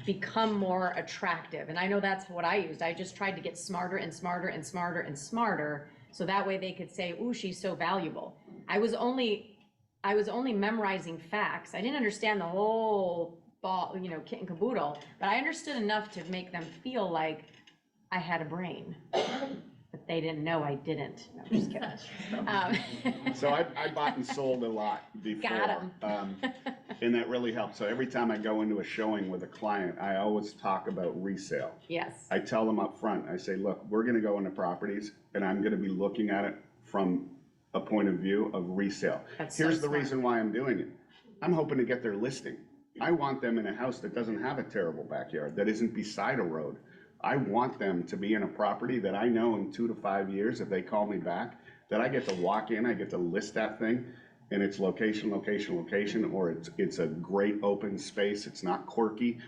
become more attractive. And I know that's what I used. I just tried to get smarter and smarter and smarter and smarter, so that way they could say, ooh, she's so valuable. I was only memorizing facts. I didn't understand the whole ball, you know, kit and caboodle, but I understood enough to make them feel like I had a brain. But they didn't know I didn't. No, I'm just kidding. So I bought and sold a lot before. Got him. And that really helped. So every time I go into a showing with a client, I always talk about resale. Yes. I tell them up front, I say, look, we're gonna go into properties and I'm gonna be looking at it from a point of view of resale. That's so Here's the smart. reason why I'm doing it. I'm hoping to get their listing. I want them in a house that doesn't have a terrible backyard, that isn't beside a road. I want them to be in a property that I know in 2 to 5 years, if they call me back, that I get to walk in, I get to list that thing, and it's location, location, location, or it's a great open space, it's not quirky.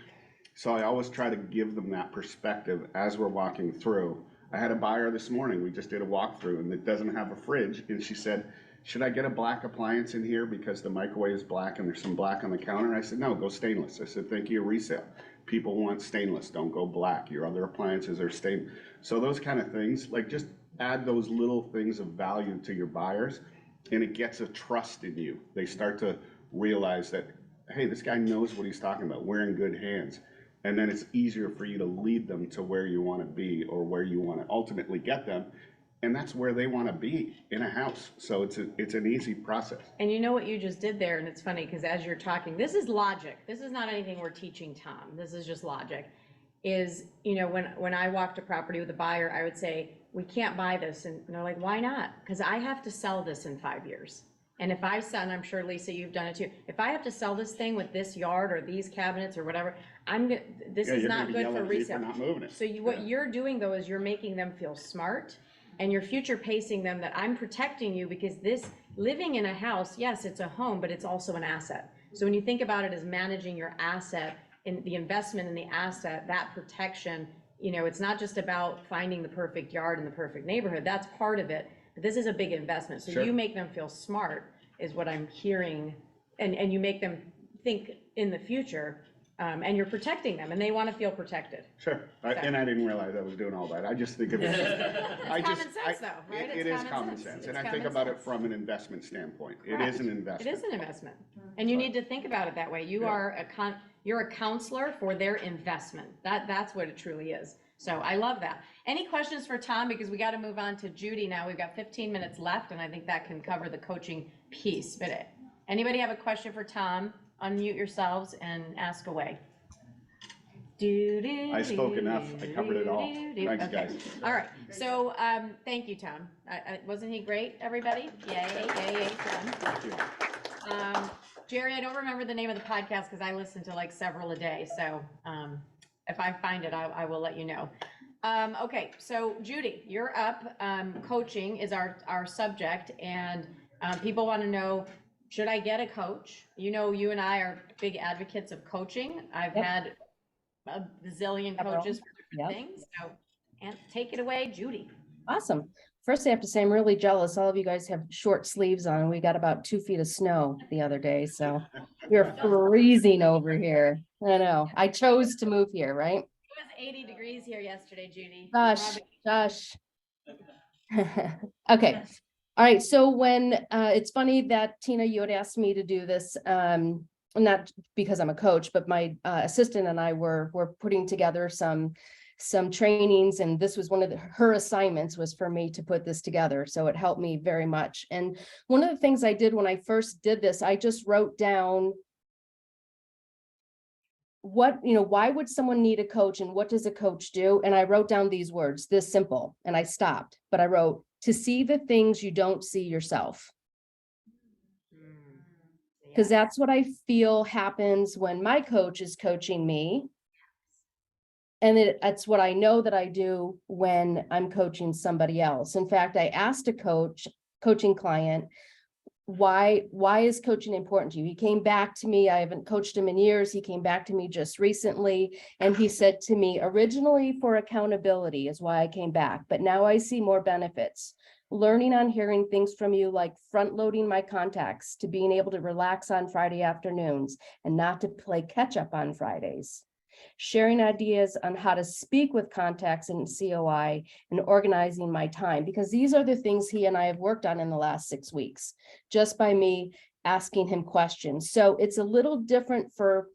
So I always try to give them that perspective as we're walking through. I had a buyer this morning, we just did a walkthrough, and it doesn't have a fridge, and she said, should I get a black appliance in here because the microwave is black and there's some black on the counter? I said, no, go stainless. I said, thank you, resale. People want stainless, don't go black. Your other appliances are stainless. So those kind of things, like just add those little things of value to your buyers, and it gets a trust in you. They start to realize that, hey, this guy knows what he's talking about. We're in good hands. And then it's easier for you to lead them to where you want to be or where you want to ultimately get them. And that's where they want to be, in a house. So it's an easy process. And you know what you just did there, and it's funny because as you're talking, this is logic. This is not anything we're teaching Tom. This is just logic. Is, you know, when I walked a property with a buyer, I would say, we can't buy this. And they're like, why not? Because I have to sell this in 5 years. And if I sell, and I'm sure Lisa, you've done it too. If I have to sell this thing with this yard or these cabinets or whatever, this is not good for resale. Not moving it. So what you're doing though is you're making them feel smart, and you're future pacing them that I'm protecting you because this living in a house, yes, it's a home, but it's also an asset. So when you think about it as managing your asset and the investment in the asset, that protection you know, it's not just about finding the perfect yard in the perfect neighborhood. That's part of it. But this is a big investment. So Sure. you make them feel smart is what I'm hearing. And you make them think in the future, and you're protecting them and they want to feel protected. Sure, and I didn't realize I was doing all that. I just think of it. It's common sense though, right? It It's is common sense, and It's I think common about it sense. from an investment standpoint. It Correct. is an It investment. is an investment. And you need to think about it that way. You are you're a counselor for their investment. That's what it truly is. So I love that. Any questions for Tom? Because we got to move on to Judy now. We've got 15 minutes left, and I think that can cover the coaching piece. But anybody have a question for Tom? Unmute yourselves and ask away. I spoke enough. I covered it all. Thanks, Okay. guys. All right. So thank you, Tom. Wasn't he great, everybody? Yay, Tom. Jerry, I don't remember the name of the podcast because I listen to like several a day. So if I find it, I will let you know. Okay, so Judy, you're up. Coaching is our subject, and people want to know, should I get a coach? You know, you and I are big advocates of coaching. I've had a bazillion coaches for different things. So, and take it away, Judy. Awesome. First, I have to say, I'm really jealous. All of you guys have short sleeves on. We got about 2 feet of snow the other day, so we're freezing over here. I know. I chose to move here, right? It was 80 degrees here yesterday, Judy. Gosh. Okay. All right. So when it's funny that Tina, you had asked me to do this, not because I'm a coach, but my assistant and I were putting together some trainings, and this was one of her assignments was for me to put this together. So it helped me very much. And one of the things I did when I first did this, I just wrote down why would someone need a coach and what does a coach do? And I wrote down these words, this simple, and I stopped, but I wrote, to see the things you don't see yourself. Because that's what I feel happens when my coach is coaching me. And that's what I know that I do when I'm coaching somebody else. In fact, I asked a coaching client, why is coaching important to you? He came back to me. I haven't coached him in years. He came back to me just recently. And he said to me, originally for accountability is why I came back, but now I see more benefits. Learning on hearing things from you, like front loading my contacts to being able to relax on Friday afternoons and not to play catch up on Fridays. Sharing ideas on how to speak with contacts in COI and organizing my time, because these are the things he and I have worked on in the last 6 weeks, just by me asking him questions. So it's a little different for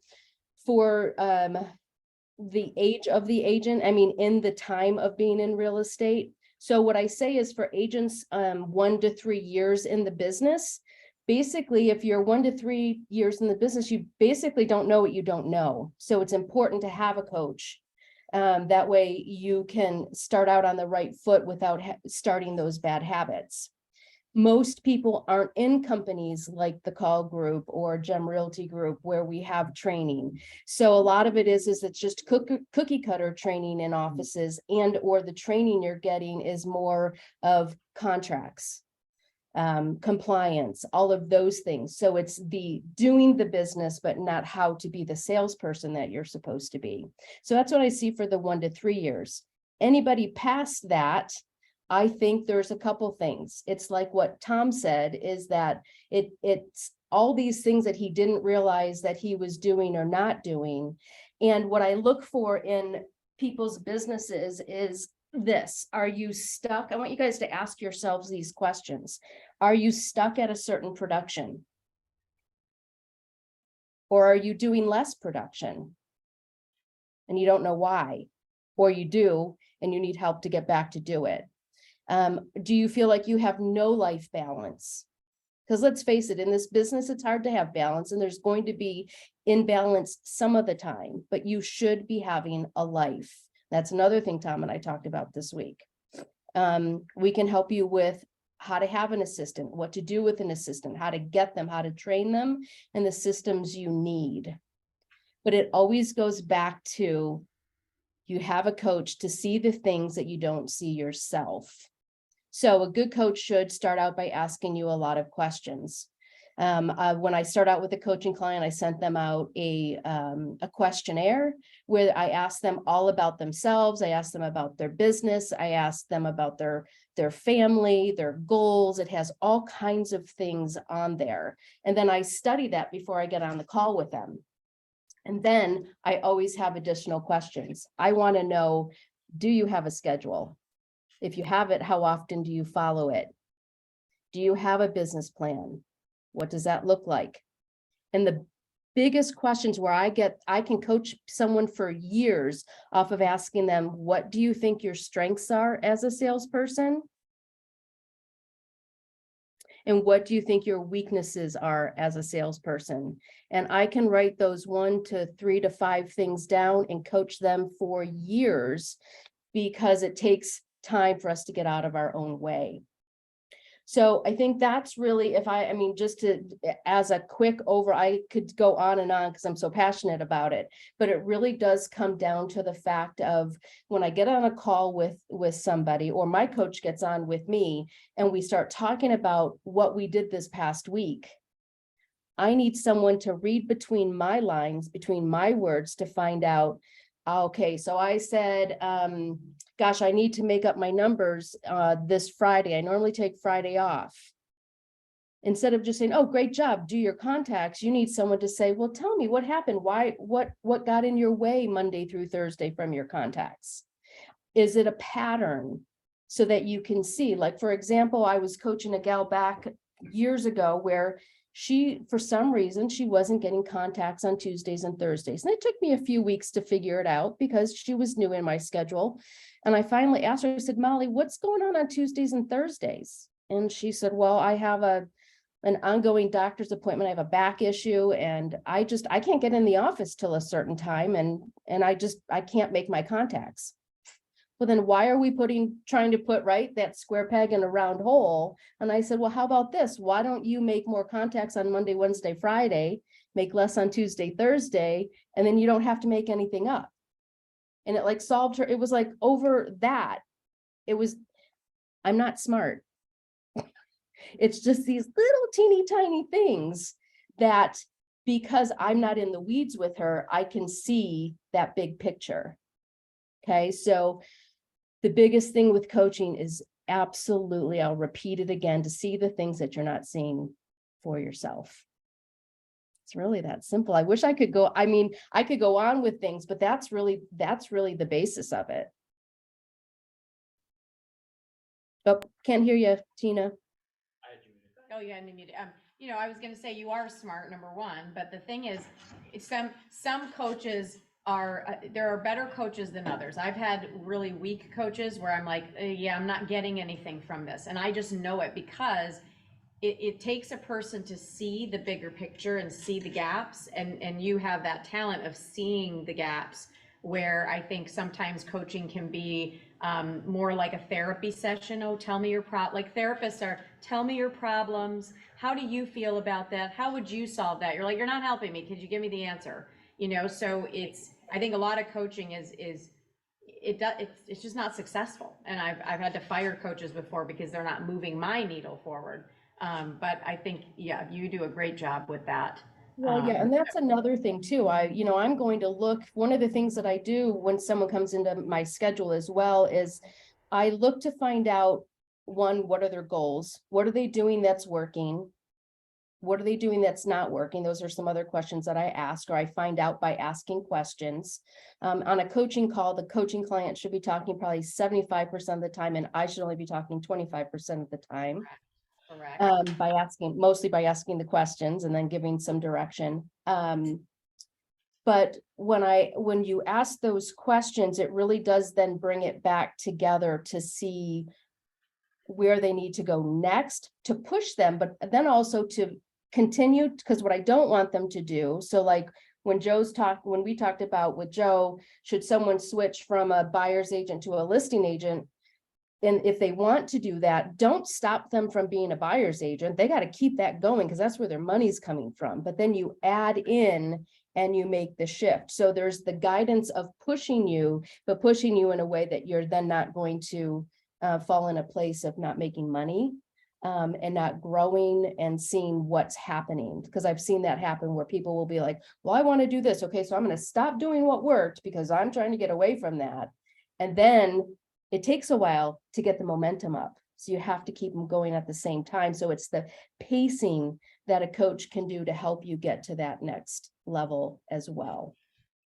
the age of the agent. I mean, in the time of being in real estate. So what I say is for agents 1 to 3 years in the business, basically, if you're 1 to 3 years in the business, you basically don't know what you don't know. So it's important to have a coach. That way you can start out on the right foot without starting those bad habits. Most people aren't in companies like the Call Group or Gem Realty Group where we have training. So a lot of it is it's just cookie cutter training in offices, and or the training you're getting is more of contracts, compliance, all of those things. So it's the doing the business, but not how to be the salesperson that you're supposed to be. So that's what I see for the 1 to 3 years. Anybody past that, I think there's a couple things. It's like what Tom said, is that it's all these things that he didn't realize that he was doing or not doing. And what I look for in people's businesses is this. Are you stuck? I want you guys to ask yourselves these questions. Are you stuck at a certain production? Or are you doing less production and you don't know why? Or you do and you need help to get back to do it? Do you feel like you have no life balance? Because let's face it, in this business, it's hard to have balance, and there's going to be imbalance some of the time, but you should be having a life. That's another thing Tom and I talked about this week. We can help you with how to have an assistant, what to do with an assistant, how to get them, how to train them, and the systems you need. But it always goes back to, you have a coach to see the things that you don't see yourself. So a good coach should start out by asking you a lot of questions. When I start out with a coaching client, I sent them out a questionnaire where I asked them all about themselves. I asked them about their business. I asked them about their family, their goals. It has all kinds of things on there. And then I study that before I get on the call with them. And then I always have additional questions. I want to know, do you have a schedule? If you have it, how often do you follow it? Do you have a business plan? What does that look like? And the biggest questions where I can coach someone for years off of asking them, what do you think your strengths are as a salesperson? And what do you think your weaknesses are as a salesperson? And I can write those 1 to 3 to 5 things down and coach them for years, because it takes time for us to get out of our own way. So I think that's really, I mean, just to, as a quick I could go on and on because I'm so passionate about it, but it really does come down to the fact of when I get on a call with somebody, or my coach gets on with me and we start talking about what we did this past week, I need someone to read between my lines, between my words, to find out, okay, so I said, gosh, I need to make up my numbers this Friday. I normally take Friday off. Instead of just saying, oh, great job, do your contacts, you need someone to say, well, tell me what happened. Why, what got in your way Monday through Thursday from your contacts? Is it a pattern so that you can see? Like, for example, I was coaching a gal back years ago where she, for some reason, she wasn't getting contacts on Tuesdays and Thursdays. And it took me a few weeks to figure it out because she was new in my schedule. And I finally asked her, I said, Molly, what's going on Tuesdays and Thursdays? And she said, well, I have an ongoing doctor's appointment. I have a back issue and I can't get in the office till a certain time. And I can't make my contacts. Well, then why are we trying to put that square peg in a round hole? And I said, well, how about this? Why don't you make more contacts on Monday, Wednesday, Friday, make less on Tuesday, Thursday, and then you don't have to make anything up. And it solved her. It was over that. I'm not smart. It's just these little teeny tiny things that, because I'm not in the weeds with her, I can see that big picture. Okay, so the biggest thing with coaching is absolutely, I'll repeat it again, to see the things that you're not seeing for yourself. It's really that simple. I wish I could go, I could go on with things, but that's really the basis of it. Oh, can't hear you, Tina. Oh, yeah, I mean, I was gonna say you are smart, number one, but the thing is, some coaches there are better coaches than others. I've had really weak coaches where I'm like, yeah, I'm not getting anything from this. And I just know it because it takes a person to see the bigger picture and see the gaps. And you have that talent of seeing the gaps, where I think sometimes coaching can be more like a therapy session. Oh, tell me your therapists are, tell me your problems. How do you feel about that? How would you solve that? You're like, you're not helping me. Could you give me the answer? So I think a lot of coaching it's just not successful. And I've had to fire coaches before because they're not moving my needle forward. But I think, yeah, you do a great job with that. Well, yeah, and that's another thing too. I'm going to look, one of the things that I do when someone comes into my schedule as well is I look to find out, one, what are their goals? What are they doing that's working? What are they doing that's not working? Those are some other questions that I ask, or I find out by asking questions. On a coaching call, the coaching client should be talking probably 75% of the time, and I should only be talking 25% of the time. Correct. Mostly by asking the questions and then giving some direction. But when you ask those questions, it really does then bring it back together to see where they need to go next to push them, but then also to continue, because what I don't want them to do. So when we talked about with Joe, should someone switch from a buyer's agent to a listing agent? And if they want to do that, don't stop them from being a buyer's agent. They got to keep that going because that's where their money's coming from. But then you add in and you make the shift. So there's the guidance of pushing you, but pushing you in a way that you're then not going to fall in a place of not making money. and not growing and seeing what's happening. Because I've seen that happen where people will be like, well, I want to do this. Okay, so I'm going to stop doing what worked because I'm trying to get away from that. And then it takes a while to get the momentum up. So you have to keep them going at the same time. So it's the pacing that a coach can do to help you get to that next level as well.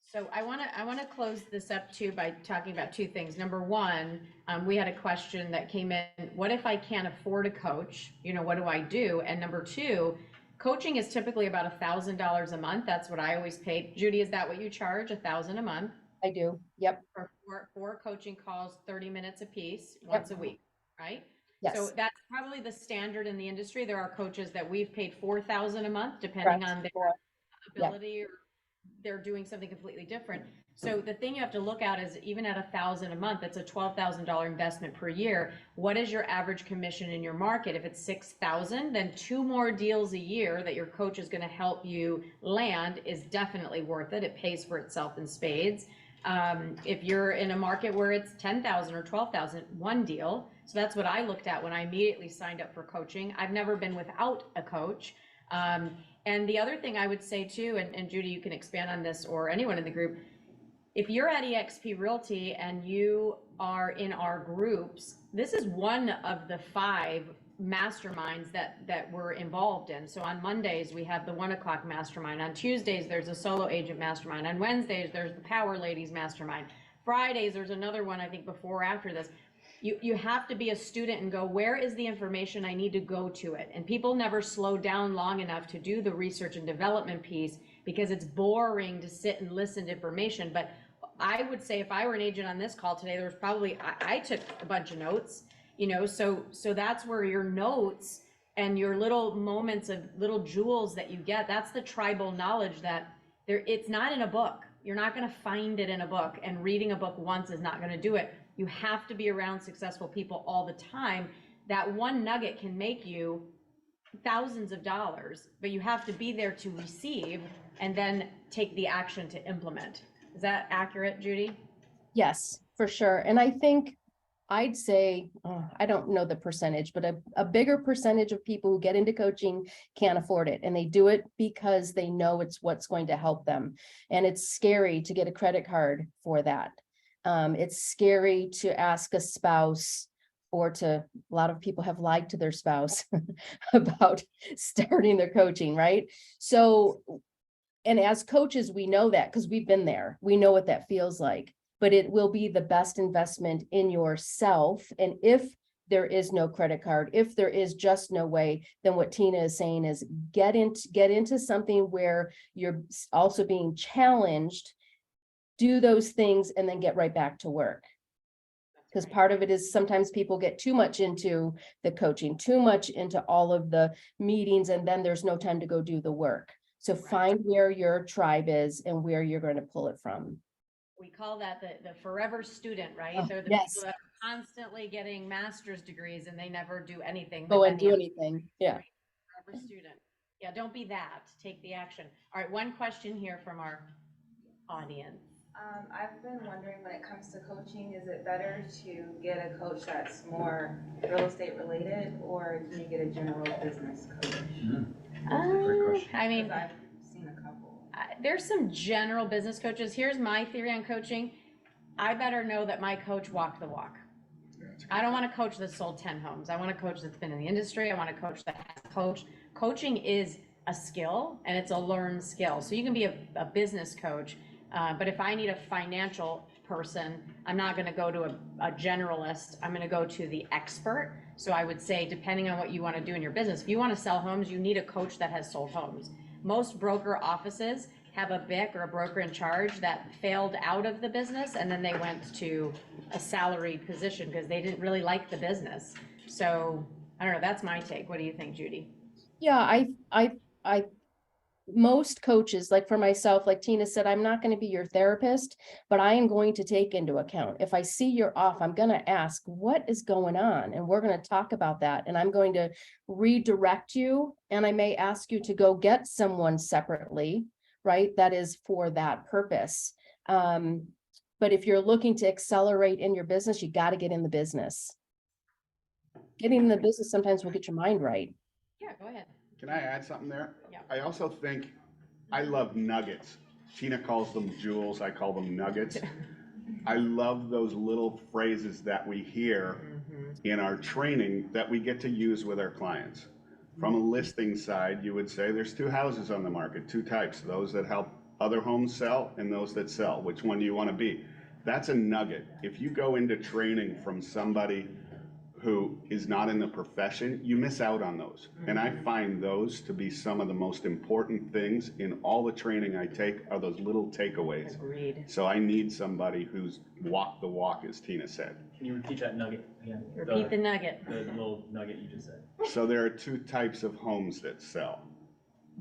So I want to close this up too by talking about two things. Number one, we had a question that came in. What if I can't afford a coach? What do I do? And number two, coaching is typically about $1,000 a month. That's what I always paid. Judy, is that what you charge? $1,000 a month I do. Yep. for four coaching calls, 30 minutes a piece, once a week, right? Yes. So that's probably the standard in the industry. There are coaches that we've paid $4,000 a month, depending Correct. on their ability, or they're doing something completely different. So the thing you have to look at is, even at $1,000 a month, it's a $12,000 investment per year. What is your average commission in your market? If it's 6,000, then 2 more deals a year that your coach is going to help you land is definitely worth it. It pays for itself in spades. If you're in a market where it's 10,000 or 12,000, one deal. So that's what I looked at when I immediately signed up for coaching. I've never been without a coach. And the other thing I would say too, and Judy, you can expand on this, or anyone in the group, if you're at eXp Realty and you are in our groups, this is one of the 5 masterminds that we're involved in. So on Mondays, we have the 1 o'clock mastermind. On Tuesdays, there's a solo agent mastermind. On Wednesdays, there's the Power Ladies mastermind. Fridays, there's another one, I think, before or after this. You have to be a student and go, where is the information I need to go to it? And people never slow down long enough to do the research and development piece, because it's boring to sit and listen to information. But I would say, if I were an agent on this call today, there was probably, I took a bunch of notes, so that's where your notes and your little moments of little jewels that you get, that's the tribal knowledge that it's not in a book. You're not going to find it in a book, and reading a book once is not going to do it. You have to be around successful people all the time. That one nugget can make you thousands of dollars, but you have to be there to receive and then take the action to implement. Is that accurate, Judy? Yes, for sure. And I think I'd say, I don't know the percentage, but a bigger percentage of people who get into coaching can't afford it. And they do it because they know it's what's going to help them. And it's scary to get a credit card for that. It's scary to ask a spouse, or a lot of people have lied to their spouse about starting their coaching, right? So, and as coaches, we know that because we've been there. We know what that feels like, but it will be the best investment in yourself. And if there is no credit card, if there is just no way, then what Tina is saying is get into something where you're also being challenged, do those things, and then get right back to work. Because part of it is sometimes people get too much into the coaching, too much into all of the meetings, and then there's no time to go do the work. So find where your tribe is and where you're going to pull it from. We call that the forever student, right? Oh, They're the yes. people that are constantly getting master's degrees and they never do anything. Go but and then do anything. Yeah. Forever student. Yeah, don't be that. Take the action. All right, one question here from our audience. I've been wondering, when it comes to coaching, is it better to get a coach that's more real estate related, or can you get a general business coach? Great question. I mean, 'Cause I've seen a couple. there's some general business coaches. Here's my theory on coaching. I better know that my coach walked the walk. I don't want a coach that sold 10 homes. I want a coach that's been in the industry. I want a coach that has coached. Coaching is a skill, and it's a learned skill. So you can be a business coach, but if I need a financial person, I'm not going to go to a generalist. I'm going to go to the expert. So I would say, depending on what you want to do in your business, if you want to sell homes, you need a coach that has sold homes. Most broker offices have a BIC or a broker in charge that failed out of the business, and then they went to a salaried position because they didn't really like the business. So I don't know. That's my take. What do you think, Judy? Yeah, I most coaches, like for myself, like Tina said, I'm not going to be your therapist, but I am going to take into account, if I see you're off, I'm going to ask what is going on, and we're going to talk about that, and I'm going to redirect you, and I may ask you to go get someone separately, right? That is for that purpose. But if you're looking to accelerate in your business, you got to get in the business. getting in the business sometimes will get your mind right. Yeah, go ahead. Can I add something there? Yeah. I also think, I love nuggets. Tina calls them jewels, I call them nuggets. I love those little phrases that we hear in our training that we get to use with our clients. From a listing side, you would say there's two houses on the market, two types, those that help other homes sell and those that sell. Which one do you want to be? That's a nugget. If you go into training from somebody who is not in the profession, you miss out on those. And I find those to be some of the most important things in all the training I take are those little takeaways. Agreed. So I need somebody who's walked the walk, as Tina said. Can you repeat that nugget again? Repeat the nugget. The little nugget you just said. So there are two types of homes that sell.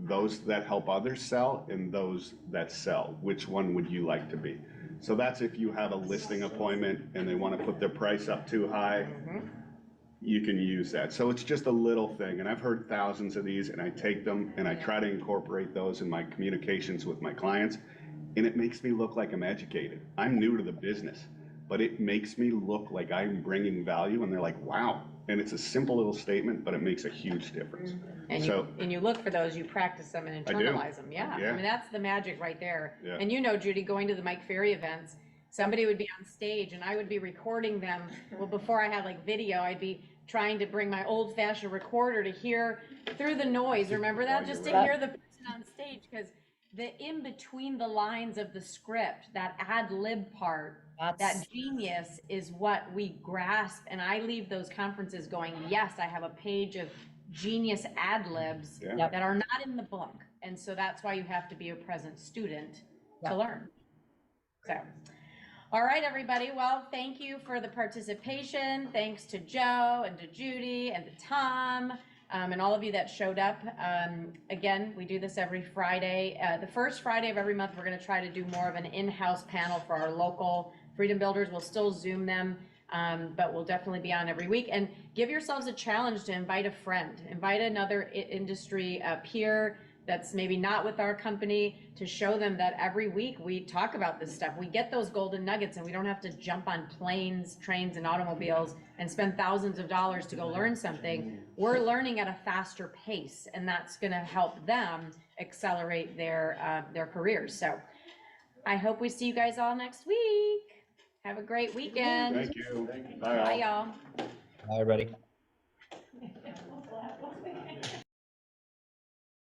Those that help others sell and those that sell. Which one would you like to be? So that's if you have a listing appointment and they want to put their price up too high, you can use that. So it's just a little thing. And I've heard thousands of these and I take them and I try to incorporate those in my communications with my clients. And it makes me look like I'm educated. I'm new to the business, but it makes me look like I'm bringing value and they're like, wow. And it's a simple little statement, but it makes a huge difference. And So- you look for those, you practice them and I do. internalize them. Yeah. Yeah. I mean, that's the magic right there. Yeah. And you know, Judy, going to the Mike Ferry events, somebody would be on stage and I would be recording them. Well, before I had like video, I'd be trying to bring my old fashioned recorder to hear through the noise. Remember that? Just to hear the person on stage, because the in between the lines of the script, that ad lib part, that genius is what we grasp. And I leave those conferences going, yes, I have a page of genius ad libs Yeah. that are not in the book. And so that's why you have to be a present student to learn. So, all right, everybody. Well, thank you for the participation. Thanks to Joe and to Judy and to Tom. And all of you that showed up. Again, we do this every Friday. The first Friday of every month, we're going to try to do more of an in-house panel for our local Freedom Builders. We'll still Zoom them, but we'll definitely be on every week. And give yourselves a challenge to invite a friend, invite another industry peer that's maybe not with our company, to show them that every week we talk about this stuff. We get those golden nuggets and we don't have to jump on planes, trains, and automobiles and spend thousands of dollars to go learn something. We're learning at a faster pace, and that's gonna help them accelerate their careers. So I hope we see you guys all next week. Have a great weekend. Thank you. Bye all. Bye, y'all. Bye, everybody.